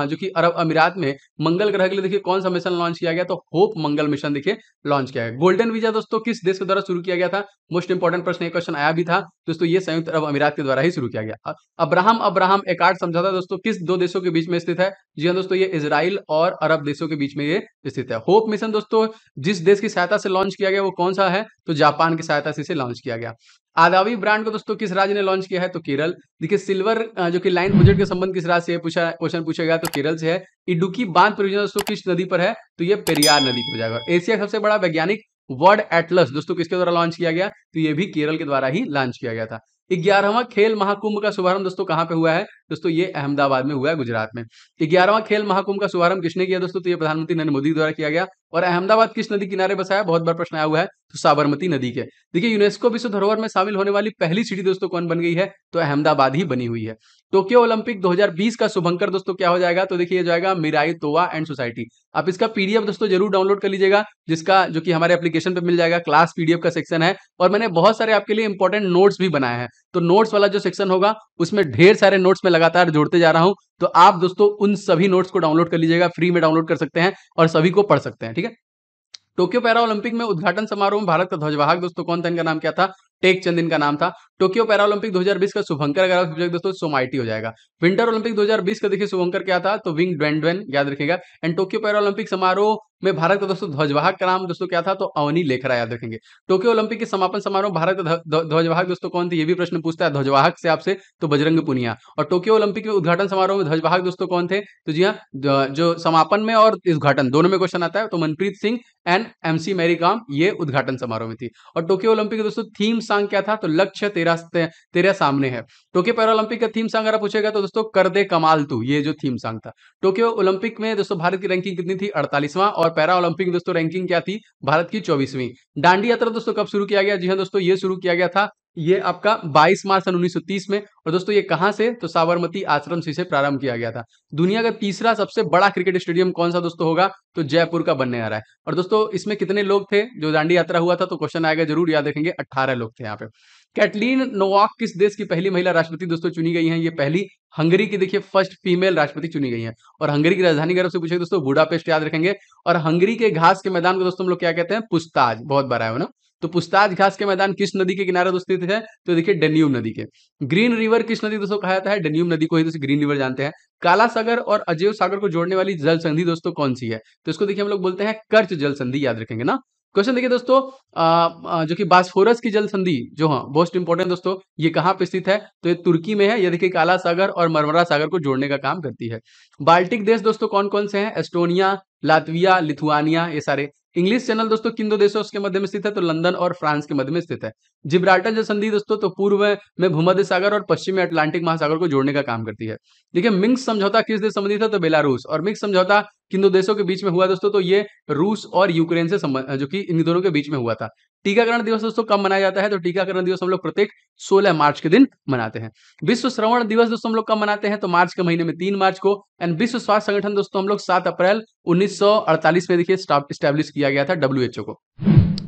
जो कि अरब अमीरात में मंगल ग्रह के लिए देखिए कौन सा मिशन लॉन्च किया गया? तो होप मंगल मिशन देखिए लॉन्च किया गया। गोल्डन वीजा दोस्तों किस देश के द्वारा शुरू किया गया था? मोस्ट इंपॉर्टेंट प्रश्न, एक क्वेश्चन आया भी था दोस्तों, ये संयुक्त अरब अमीरात के द्वारा ही शुरू किया गया। अब्राहम एकार्ड समझौता दोस्तों किस दो देशों के बीच में स्थित है? जी हाँ दोस्तों, ये इजराइल और अरब देशों के बीच में ये स्थित है। होप मिशन दोस्तों जिस देश की सहायता से लॉन्च किया गया वो कौन सा है? तो जापान की सहायता से इसे लॉन्च किया गया। आदावी ब्रांड को दोस्तों किस राज्य ने लॉन्च किया है? तो केरल। देखिए सिल्वर जो कि लाइन प्रोजेक्ट के संबंध किस राज्य से क्वेश्चन पूछेगा तो केरल से है। इडुकी बांध परियोजना दोस्तों किस नदी पर है? तो ये पेरियार नदी पर हो जाएगा। एशिया का सबसे बड़ा वैज्ञानिक वर्ल्ड एटलस दोस्तों किसके द्वारा लॉन्च किया गया? तो ये भी केरल के द्वारा ही लॉन्च किया गया था। 11वां खेल महाकुंभ का शुभारंभ दोस्तों कहां पे हुआ है? दोस्तों ये अहमदाबाद में हुआ है, गुजरात में। 11वां खेल महाकुंभ का शुभारंभ किसने किया दोस्तों? तो ये प्रधानमंत्री नरेंद्र मोदी द्वारा किया गया। और अहमदाबाद किस नदी किनारे बसा है? बहुत बार प्रश्न आया हुआ है, तो साबरमती नदी के। देखिए यूनेस्को विश्व धरोहर में शामिल होने वाली पहली सिटी दोस्तों कौन बन गई है? तो अहमदाबाद ही बनी हुई है। टोक्यो ओलंपिक 2020 का शुभंकर दोस्तों क्या हो जाएगा? तो देखिए जाएगा मिराई तोवा एंड सोसाइटी। आप इसका पीडीएफ दोस्तों जरूर डाउनलोड कर लीजिएगा, जिसका जो कि हमारे एप्लीकेशन पे मिल जाएगा। क्लास पीडीएफ का सेक्शन है और मैंने बहुत सारे आपके लिए इंपॉर्टेंट नोट्स भी बनाए हैं। तो नोट्स वाला जो सेक्शन होगा उसमें ढेर सारे नोट्स में लगातार जोड़ते जा रहा हूं, तो आप दोस्तों उन सभी नोट्स को डाउनलोड कर लीजिएगा, फ्री में डाउनलोड कर सकते हैं और सभी को पढ़ सकते हैं। ठीक है, टोक्यो पैरा ओलंपिक में उद्घाटन समारोह में भारत का ध्वजवाहक दोस्तों कौन था? इनका नाम क्या था? टेक चंद इनका नाम था। टोक्यो पैरालंपिक 2020 का शुभंकर अगर आप पूछेंगे दोस्तों सोमाइटी हो जाएगा। विंटर ओलंपिक 2020 का देखिए शुभंकर क्या था, तो विंग ड्वेंड्वेन याद रखिएगा। एंड टोक्यो पैरालंपिक समारोह में भारत का दोस्तों ध्वजवाहक का नाम दोस्तों क्या था, तो अवनी लेखरा याद रखेंगे। टोक्यो ओलंपिक के समापन समारोह में भारत का ध्वजवाहक दोस्तों कौन थे, ये भी प्रश्न पूछता है ध्वजवाहक से आपसे, तो बजरंग पुनिया। और टोक्यो ओलंपिक में उद्घाटन समारोह में ध्वजवाहक दोस्तों कौन थे, तो जी हाँ, जो समापन में और उद्घाटन दोनों में क्वेश्चन आता है, तो मनप्रीत सिंह एंड एमसी मैरी कॉम ये उद्घाटन समारोह में थी। और टोक्यो ओलंपिक दोस्तों थीम सॉन्ग क्या था, तो लक्ष्य तेरा सामने है। टोक्यो पैरालंपिक का थीम सॉन्ग अगर पूछेगा तो दोस्तों कर दे कमाल तू, ये जो थीम सॉन्ग था। टोक्यो ओलंपिक में दोस्तों भारत की रैंकिंग कितनी थी, 48वां। और पैरा ओलंपिक में दोस्तों रैंकिंग क्या थी, भारत की 24वीं। दांडी यात्रा दोस्तों कब शुरू किया गया, जी हाँ दोस्तों ये शुरू किया गया था, ये आपका 22 मार्च सन 1930 में। और दोस्तों ये कहां से, तो साबरमती आश्रम से प्रारंभ किया गया था। दुनिया का तीसरा सबसे बड़ा क्रिकेट स्टेडियम कौन सा दोस्तों होगा, तो जयपुर का बनने आ रहा है। और दोस्तों इसमें कितने लोग थे जो दांडी यात्रा हुआ था, तो क्वेश्चन आएगा जरूर याद रखेंगे, 18 लोग थे यहाँ पे। कैटलीन नोवाक किस देश की पहली महिला राष्ट्रपति दोस्तों चुनी गई हैं, ये पहली हंगरी की देखिए फर्स्ट फीमेल राष्ट्रपति चुनी गई हैं। और हंगरी की राजधानी अगर आपसे पूछे दोस्तों बुडापेस्ट याद रखेंगे। और हंगरी के घास के मैदान को दोस्तों हम लोग क्या कहते हैं, पुस्ताज, बहुत बार आया हो ना। तो पुस्ताज घास के मैदान किस नदी के किनारे दोस्तों स्थित है, तो देखिए डेन्यूब नदी के। ग्रीन रिवर किस नदी दोस्तों कहा जाता है, डेन्यूब नदी को ही दोस्तों ग्रीन रिवर जानते हैं। काला सागर और अजेय सागर को जोड़ने वाली जल संधि दोस्तों कौन सी है, तो इसको देखिए हम लोग बोलते हैं कर्च जल संधि, याद रखेंगे ना। क्वेश्चन देखिए दोस्तों, जो कि बास्फोरस की जल संधि जो हाँ मोस्ट इंपॉर्टेंट दोस्तों, ये कहाँ पे स्थित है, तो ये तुर्की में है। ये देखिए काला सागर और मरमरा सागर को जोड़ने का काम करती है। बाल्टिक देश दोस्तों कौन कौन से हैं, एस्टोनिया, लातविया, लिथुआनिया, ये सारे। इंग्लिश चैनल दोस्तों किन दो देशों के मध्य में स्थित है, तो लंदन और फ्रांस के मध्य में स्थित है। जिब्राल्टर जल संधि दोस्तों तो पूर्व में भूमध्य सागर और पश्चिम में अटलांटिक महासागर को जोड़ने का काम करती है। देखिए मिंक समझौता किस देश संबंधित है, तो बेलारूस। और मिंक समझौता किन दो देशों के बीच में हुआ दोस्तों, तो ये रूस और यूक्रेन से संबंध, जो कि इन दोनों के बीच में हुआ था। टीकाकरण दिवस दोस्तों कब मनाया जाता है, तो टीकाकरण दिवस हम लोग प्रत्येक 16 मार्च के दिन मनाते हैं। विश्व श्रवण दिवस दोस्तों हम लोग कब मनाते हैं, तो मार्च के महीने में 3 मार्च को। एंड विश्व स्वास्थ्य संगठन दोस्तों हम लोग 7 अप्रैल 1948 में देखिए स्टैब्लिश किया गया था, WHO को।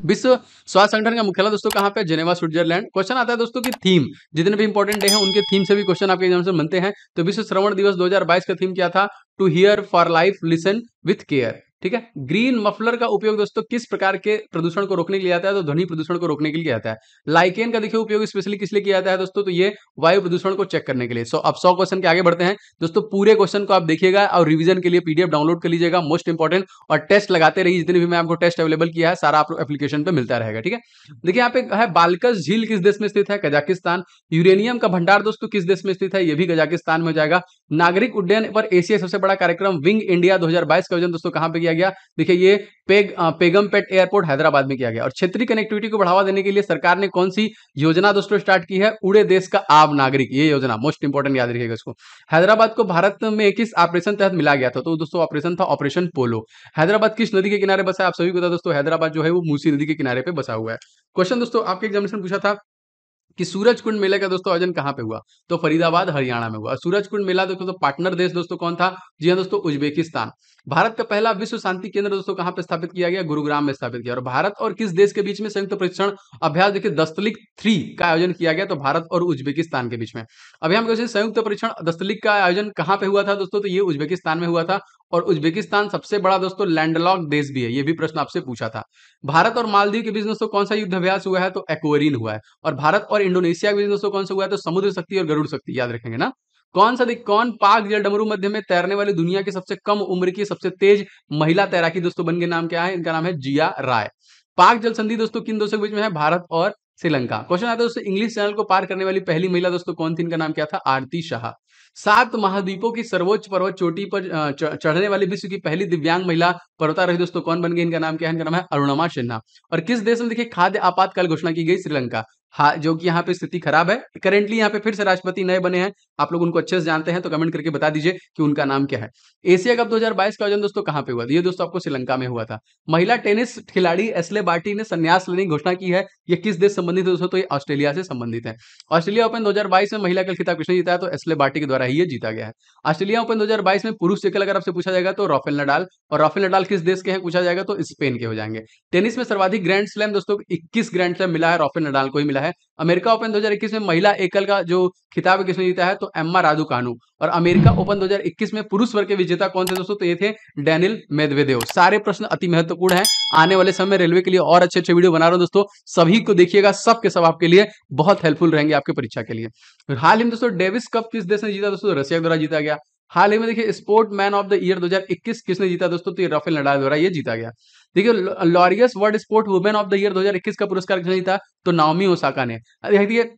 विश्व स्वास्थ्य संगठन का मुख्यालय दोस्तों कहां पे, जेनेवा स्विट्जरलैंड। क्वेश्चन आता है दोस्तों की थीम, जितने भी इंपॉर्टेंट डे हैं उनके थीम से भी क्वेश्चन आपके एग्जाम से बनते हैं। तो विश्व श्रवण दिवस 2022 का थीम क्या था, to hear for life listen with care, ठीक है। ग्रीन मफलर का उपयोग दोस्तों किस प्रकार के प्रदूषण को रोकने के लिए आता है, तो ध्वनि प्रदूषण को रोकने के लिए आता है। लाइकेन का देखिए उपयोग स्पेशली किस लिए किया जाता है दोस्तों, तो ये वायु प्रदूषण को चेक करने के लिए। अब 100 क्वेश्चन के आगे बढ़ते हैं दोस्तों। पूरे क्वेश्चन को आप देखिएगा और रिवीजन के लिए पीडीएफ डाउनलोड कर लीजिएगा, मोस्ट इंपॉर्टेंट। और टेस्ट लगाते रहिए, जितने भी मैं आपको टेस्ट अवेलेबल किया है सारा आप एप्लीकेशन पे मिलता रहेगा, ठीक है। देखिए यहाँ पे है बालकस झील किस देश में स्थित है, कजाकिस्तान। यूरेनियम का भंडार दोस्तों किस देश में स्थित है, ये भी कजाकिस्तान में हो जाएगा। नागरिक उड्डयन पर एशिया सबसे बड़ा कार्यक्रम विंग इंडिया 2022 का आयोजन दोस्तों कहां पे किया गया, देखिए ये पेगमपेट एयरपोर्ट हैदराबाद में किया गया। और क्षेत्रीय कनेक्टिविटी को बढ़ावा देने के लिए सरकार ने कौन सी योजना दोस्तों स्टार्ट की है, उड़े देश का आम नागरिक, ये योजना मोस्ट इंपॉर्टेंट याद रखिएगा इसको। हैदराबाद को भारत में किस ऑपरेशन तहत मिला गया था, तो दोस्तों ऑपरेशन था ऑपरेशन पोलो। हैदराबाद किस नदी के किनारे बसा है, आप सभी को पता दोस्तों हैदराबाद जो है वो मूसी नदी के किनारे पे बसा हुआ है। क्वेश्चन दोस्तों आपके एग्जामिनेशन पूछा था कि सूरजकुंड मेले का दोस्तों आयोजन कहां पे हुआ, तो फरीदाबाद हरियाणा में हुआ। सूरजकुंड मेला दोस्तों तो पार्टनर देश दोस्तों कौन था, जी हाँ दोस्तों उज्बेकिस्तान। भारत का पहला विश्व शांति केंद्र दोस्तों कहां पे स्थापित किया गया, गुरुग्राम में स्थापित किया। और भारत और किस देश के बीच में संयुक्त प्रशिक्षण अभ्यास देखिए दस्तलिक 3 का आयोजन किया गया, तो भारत और उज्बेकिस्तान के बीच में। अभी हम कैसे संयुक्त परीक्षण दस्तलिक का आयोजन कहां पे हुआ था दोस्तों, तो ये उज्बेकिस्तान में हुआ था। और उज्बेकिस्तान सबसे बड़ा दोस्तों लैंडलॉक देश भी है, ये भी प्रश्न आपसे पूछा था। भारत और मालदीव के बीच दोस्तों कौन सा युद्ध अभ्यास हुआ है, तो एक्वेरिन हुआ है। और भारत और इंडोनेशिया के बीच दोस्तों कौन सा हुआ है, तो समुद्र शक्ति और गरुड़ शक्ति, याद रखेंगे ना। कौन पाक जल डमरू मध्य में तैरने वाली दुनिया की सबसे कम उम्र की सबसे तेज महिला तैराकी दोस्तों बन के नाम क्या है, इनका नाम है जिया राय। पाक जल संधि दोस्तों किन देशों के बीच में है, भारत और श्रीलंका। क्वेश्चन आता है दोस्तों इंग्लिश चैनल को पार करने वाली पहली महिला दोस्तों कौन थी, इनका नाम क्या था, आरती शाह। 7 महाद्वीपों की सर्वोच्च पर्वत चोटी पर चढ़ने वाली विश्व की पहली दिव्यांग महिला पर्वतारोही दोस्तों कौन बन गई, इनका नाम क्या है, इनका नाम है अरुणिमा सिन्हा। और किस देश में देखिए खाद्य आपातकाल घोषणा की गई, श्रीलंका। हाँ, जो कि यहाँ पे स्थिति खराब है करेंटली, यहाँ पे फिर से राष्ट्रपति नए बने हैं, आप लोग उनको अच्छे से जानते हैं, तो कमेंट करके बता दीजिए कि उनका नाम क्या है। एशिया कप 2022 का आयोजन दोस्तों कहां पे हुआ, ये दोस्तों आपको श्रीलंका में हुआ था। महिला टेनिस खिलाड़ी एस्ले बार्टी ने संन्यास लेने की घोषणा की है, ये किस देश संबंधित है दोस्तों, तो ये ऑस्ट्रेलिया से संबंधित है। ऑस्ट्रेलिया ओपन 2022 में महिला का खिताब किसने जीता है, तो एस्ले बार्टी के द्वारा ही ये जीता गया है। ऑस्ट्रेलिया ओपन 2022 में पुरुष सिंगल अगर आपसे पूछा जाएगा तो राफेल नडाल। और राफेल नडाल किस देश के हैं पूछा जाएगा तो स्पेन के हो जाएंगे। टेनिस में सर्वाधिक ग्रैंड स्लैम दोस्तों 21 ग्रैंड स्लैम मिला है, राफेल नडाल को ही मिला मिला है। अमेरिका ओपन 2021 में महिला एकल का जो खिताब किसने जीता है, तो एम्मा रादुकानु। और अमेरिका ओपन 2021 में पुरुष वर्ग के विजेता कौन थे दोस्तों, तो ये थे डेनिल मेदवेदेव। सारे प्रश्न अति महत्वपूर्ण हैं। आने वाले समय रेलवे के लिए और अच्छे वीडियो बना रहा हूं दोस्तों, सभी को देखिएगा, सब के सब आपके लिए बहुत हेल्पफुल रहेंगे आपके परीक्षा के लिए। हाल ही में दोस्तों डेविस कप किस देश ने जीता दोस्तों, रशिया द्वारा जीता गया। हाल ही में देखिए sport man of the year 2021 किसने जीता दोस्तों, तो ये राफेल नडाल द्वारा ये जीता गया। देखिए Laureus world sport women of the year 2021 का पुरस्कार किसने जीता, तो नाओमी ओसाका ने। देखिए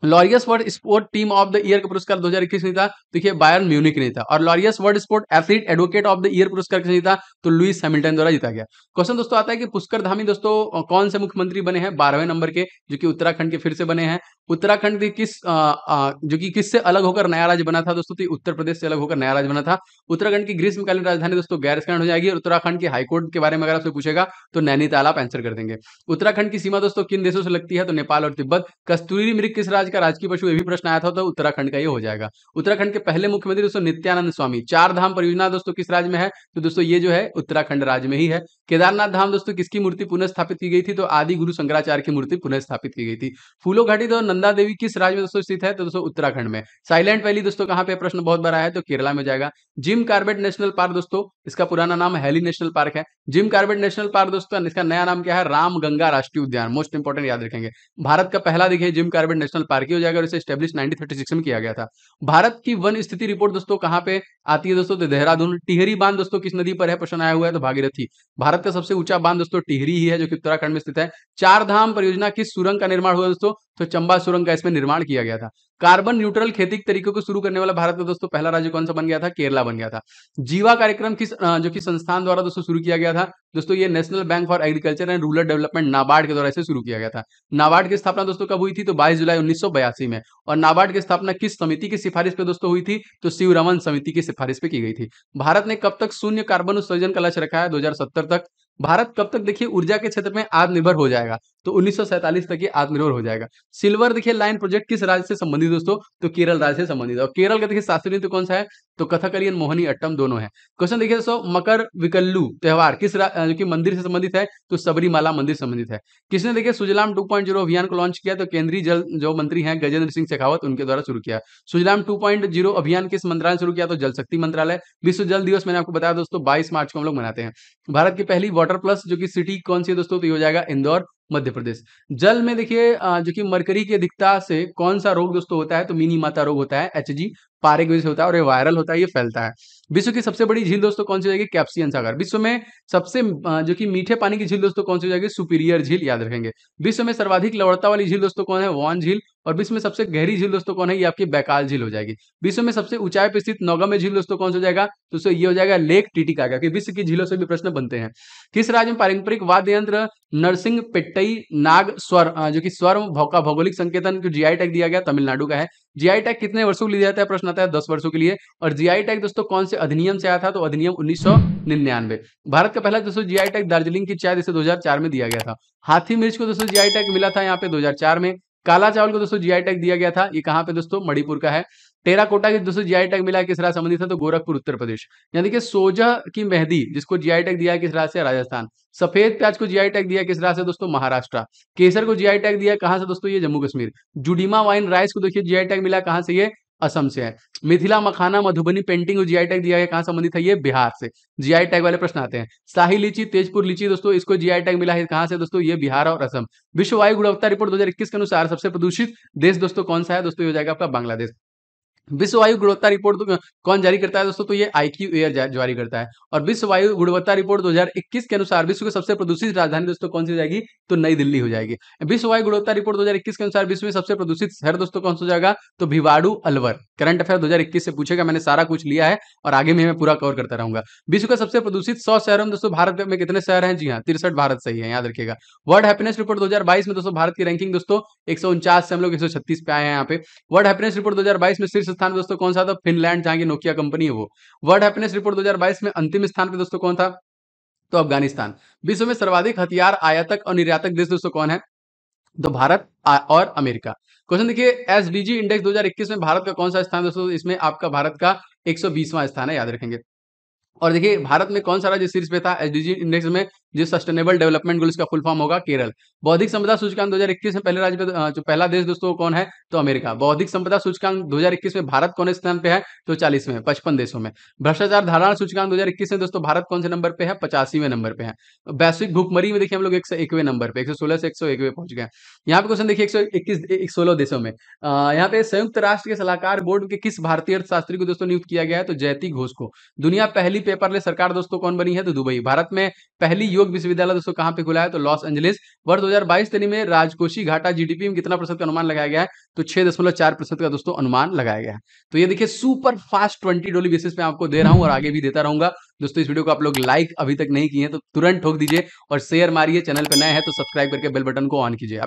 Laureus world sport team of the year का पुरस्कार 2021 ने था, देखिए बायर्न म्यूनिक ने था। और Laureus world sport athlete advocate of the year पुरस्कार किसने जीता, तो लुइस हैमिल्टन द्वारा जीता गया। क्वेश्चन दोस्तों आता है कि पुष्कर धामी दोस्तों कौन से मुख्यमंत्री बने हैं 12वें नंबर के, जो कि उत्तराखंड के फिर से बने हैं। उत्तराखंड के जो कि किससे अलग होकर नया राज्य बना था दोस्तों, तो उत्तर प्रदेश से अलग होकर नया राज्य बना था। उत्तराखंड की ग्रीष्मकालीन राजधानी दोस्तों गैरसैंण हो जाएगी। और उत्तराखंड के हाईकोर्ट के बारे में अगर आपसे पूछेगा तो नैनीताल आप आंसर कर देंगे। उत्तराखंड की सीमा दोस्तों किन देशों से लगती है, तो नेपाल और तिब्बत। कस्तूरी मृग किस राज्य का राजकीय पशु, ये भी प्रश्न आया था, तो उत्तराखंड का ये हो जाएगा। उत्तराखंड के पहले मुख्यमंत्री दोस्तों नित्यानंद स्वामी। चार धाम परियोजना दोस्तों किस राज्य में है, तो दोस्तों ये जो है उत्तराखंड राज्य में ही है। केदारनाथ धाम दोस्तों किसकी मूर्ति पुनः स्थापित की गई थी, तो आदि गुरु शंकराचार्य की मूर्ति पुनः स्थापित की गई थी। फूलो घाटी तो नंदा देवी किस राज्य में दोस्तों स्थित है, तो दोस्तों उत्तराखंड में। साइलेंट वैली दोस्तों कहां पे, प्रश्न बहुत बड़ा है, तो केरला में जाएगा। जिम कार्बेट नेशनल पार्क दोस्तों, इसका पुराना नाम हेली नेशनल पार्क है। जिम कार्बेट नेशनल पार्क दोस्तों इसका नया नाम क्या है, रामगंगा राष्ट्रीय उद्यान। मोस्ट इंपोर्टेंट याद रखेंगे। भारत का पहला देखिए जिम कार्बेट नेशनल पार्क ही हो जाएगा और इसे स्टैब्लिश 1936 में किया गया था। भारत की वन स्थिति रिपोर्ट दोस्तों कहां पे आती है दोस्तों, तो देहरादून। टिहरी बांध दोस्तों किस नदी पर है, प्रश्न आया हुआ है, तो भागीरथी। भारत का सबसे ऊंचा बांध दोस्तों टिहरी ही है, जो कि उत्तराखंड में स्थित है। चार धाम परियोजना किस सुरंग का निर्माण हुआ दोस्तों, तो चंबा सुरंग का इसमें निर्माण किया गया था। कार्बन न्यूट्रल खेती के तरीकों को शुरू करने वाला भारत का दोस्तों पहला राज्य कौन सा बन गया था, केरला बन गया था। जीवा कार्यक्रम किस जो कि संस्थान द्वारा दोस्तों शुरू किया गया था, दोस्तों ये national bank for agriculture and rural development NABARD के द्वारा इसे शुरू किया गया था। नाबार्ड की स्थापना दोस्तों कब हुई थी, तो 22 जुलाई 1982 में। और नाबार्ड की स्थापना किस समिति की सिफारिश पे दोस्तों हुई थी, तो शिवरमन समिति की सिफारिश पे की गई थी। भारत ने कब तक शून्य कार्बन उत्सर्जन का लक्ष्य रखा है, 2070 तक। भारत कब तक देखिए ऊर्जा के क्षेत्र में आत्मनिर्भर हो जाएगा, तो 1947 तक ये आत्मनिर्भर हो जाएगा। सिल्वर देखिए लाइन प्रोजेक्ट किस राज्य से संबंधित दोस्तों, तो केरल राज्य से संबंधित है। और केरल का देखिए शास्त्रीय नृत्य कौन सा है, तो कथकली एंड मोहिनी अट्टम दोनों है। क्वेश्चन देखिए दोस्तों मकर विकल्लू त्योहार किस जो कि मंदिर से संबंधित है, तो सबरीमाला मंदिर से संबंधित है। किसने देखिए सुजलाम 2.0 अभियान को लॉन्च किया, तो केंद्रीय जल जो मंत्री हैं गजेंद्र सिंह शेखावत, उनके द्वारा शुरू किया। सुजलाम 2.0 अभियान किस मंत्रालय ने शुरू किया, तो जल शक्ति मंत्रालय। विश्व जल दिवस मैंने आपको बताया दोस्तों 22 मार्च को हम लोग मनाते हैं। भारत की पहली वाटर प्लस जो कि सिटी कौन सी है दोस्तों, तो ये हो जाएगा इंदौर मध्य प्रदेश। जल में देखिए जो कि मरकरी की अधिकता से कौन सा रोग दोस्तों होता है, तो मिनी माता रोग होता है, HG पारे की वजह से होता है और ये वायरल होता है, ये फैलता है। विश्व की सबसे बड़ी झील दोस्तों कौन सी हो जाएगी, कैप्सियन सागर। विश्व में सबसे जो कि मीठे पानी की झील दोस्तों कौन सी हो जाएगी, सुपीरियर झील, याद रखेंगे। विश्व में सर्वाधिक लवणता वाली झील दोस्तों कौन है, वॉन झील। और विश्व में सबसे गहरी झील दोस्तों कौन है, ये आपकी बैकाल झील हो जाएगी। विश्व में सबसे ऊंचाई पर स्थित नौगम्य झील दोस्तों कौन सा हो जाएगा, तो ये हो जाएगा लेक टिटिकाका, क्योंकि विश्व की झीलों से भी प्रश्न बनते हैं। किस राज्य में पारंपरिक वाद्य यंत्र नरसिंह पेट्टई नाग स्वर जो कि स्वर का भौगोलिक संकेतन को जीआई टैग दिया गया, तमिलनाडु का है। जीआई टैग कितने वर्षों के लिए दिया जाता है, प्रश्न आता है 10 वर्षों के लिए। और जीआई टैग दोस्तों कौन से अधिनियम से आया था, तो अधिनियम 1999। भारत का पहला दोस्तों जीआई टैग दार्जिलिंग की चाय जिसे 2004 में दिया गया था। हाथी मिर्च को दोस्तों जीआई टैग मिला था यहाँ पे 2004 में। काला चावल को दोस्तों जीआई टैग दिया गया था, ये कहाँ पे दोस्तों, मणिपुर का है। टेराकोटा की दोस्तों जीआई टैग मिला किस राज्य से संबंधित है, तो गोरखपुर उत्तर प्रदेश। यानी कि सोजा की मेहंदी जिसको जीआई टैग दिया है किस राज्य से, राजस्थान। सफेद प्याज को जीआई टैग दिया किस राज्य से दोस्तों, महाराष्ट्र। केसर को जीआई टैग दिया कहां से दोस्तों, ये जम्मू कश्मीर। जुडीमा वाइन राइस को देखिए जीआई टैग मिला कहां से, ये असम से है। मिथिला मखाना मधुबनी पेंटिंग को जीआई टैग दिया है कहां संबंधित है, ये बिहार से। जीआई टैग वाले प्रश्न आते हैं। शाही लीची तेजपुर लीची दोस्तों इसको जीआई टैग मिला है कहां से दोस्तों, ये बिहार और असम। विश्व वायु गुणवत्ता रिपोर्ट 2021 के अनुसार सबसे प्रदूषित देश दोस्तों कौन सा है, दोस्तों ये हो जाएगा आपका बांग्लादेश। विश्व वायु गुणवत्ता रिपोर्ट कौन जारी करता है दोस्तों, तो ये IQ एयर जारी करता है। और विश्व वायु गुणवत्ता रिपोर्ट 2021 के अनुसार विश्व की सबसे प्रदूषित राजधानी दोस्तों कौन सी हो जाएगी, तो नई दिल्ली हो जाएगी। विश्व वायु गुणवत्ता रिपोर्ट 2021 के अनुसार विश्व में सबसे प्रदूषित शहर दोस्तों कौन सा हो जाएगा, तो भिवाड़ू अलवर। करंट अफेयर 2021 से पूछेगा, मैंने सारा कुछ लिया है और आगे में मैं पूरा कवर करता रहूंगा। विश्व का सबसे प्रदूषित 100 शहरों में दोस्तों भारत में कितने शहर हैं, जी हाँ 63 भारत सही है, याद रखिएगा। वर्ल्ड हैप्पीनेस रिपोर्ट 2022 में दोस्तों भारत की रैंकिंग दोस्तों 149 से हम लोग 136 पे आए हैं यहाँ पे। वर्ल्ड हैप्पीनेस रिपोर्ट 2022 में शीर्ष स्थान दोस्तों कौन सा था, फिनलैंड, जहां की नोकिया कंपनी है वो। वर्ल्ड हैप्पीनेस रिपोर्ट 2022 में अंतिम स्थान पे दोस्तों कौन था, तो अफगानिस्तान। विश्व में सर्वाधिक हथियार आयातक और निर्यातक देश दोस्तों कौन है, तो भारत और अमेरिका। क्वेश्चन देखिए SDG इंडेक्स 2021 में भारत का कौन सा स्थान दोस्तों, इसमें आपका भारत का 120वां स्थान है, याद रखेंगे। और देखिए भारत में कौन सा राज्य शीर्ष पे था SDG इंडेक्स में, जो सस्टेनेबल डेवलपमेंट गोल्स का फुल फॉर्म होगा केरल। बौद्धिक संपदा सूचकांक 2021 में पहले राज्य पे जो पहला देश दोस्तों कौन है, तो अमेरिका। बौद्धिक संपदा सूचकांक 2021 में भारत कौन स्थान पे है, तो 40वें, 55 देशों में। भ्रष्टाचार धारणा सूचकांक 2021 में दोस्तों भारत कौन से नंबर पे है, 85वें नंबर पे है। वैश्विक भूखमरी में देखिए हम लोग 101वें नंबर पे, 116 से 101वें पहुंच गए। यहाँ पे क्वेश्चन देखिए 121 16 देशों में। यहाँ पे संयुक्त राष्ट्र के सलाहकार बोर्ड के किस भारतीय अर्थशास्त्री को दोस्तों नियुक्त किया गया है, तो जयति घोष को। दुनिया पहली पेपरलेस सरकार दोस्तों कौन बनी है, तो दुबई। भारत में पहली योग विश्वविद्यालय दोस्तों कहां पे खुला है, तो लॉस एंजलिस। वर्ष 2022-23 में राजकोषीय घाटा जीडीपी में कितना प्रतिशत का अनुमान लगाया गया है, तो 6.4% का दोस्तों अनुमान लगाया गया है। तो ये देखिए सुपर फास्ट 20 डेली बेसिस पे आपको दे रहा हूं और आगे भी देता रहूंगा दोस्तों। इस वीडियो को आप लोग लाइक अभी तक नहीं किए हैं तो तुरंत ठोक दीजिए और शेयर मारिए। चैनल पे नए हैं तो सब्सक्राइब करके बेल बटन को ऑन कीजिए।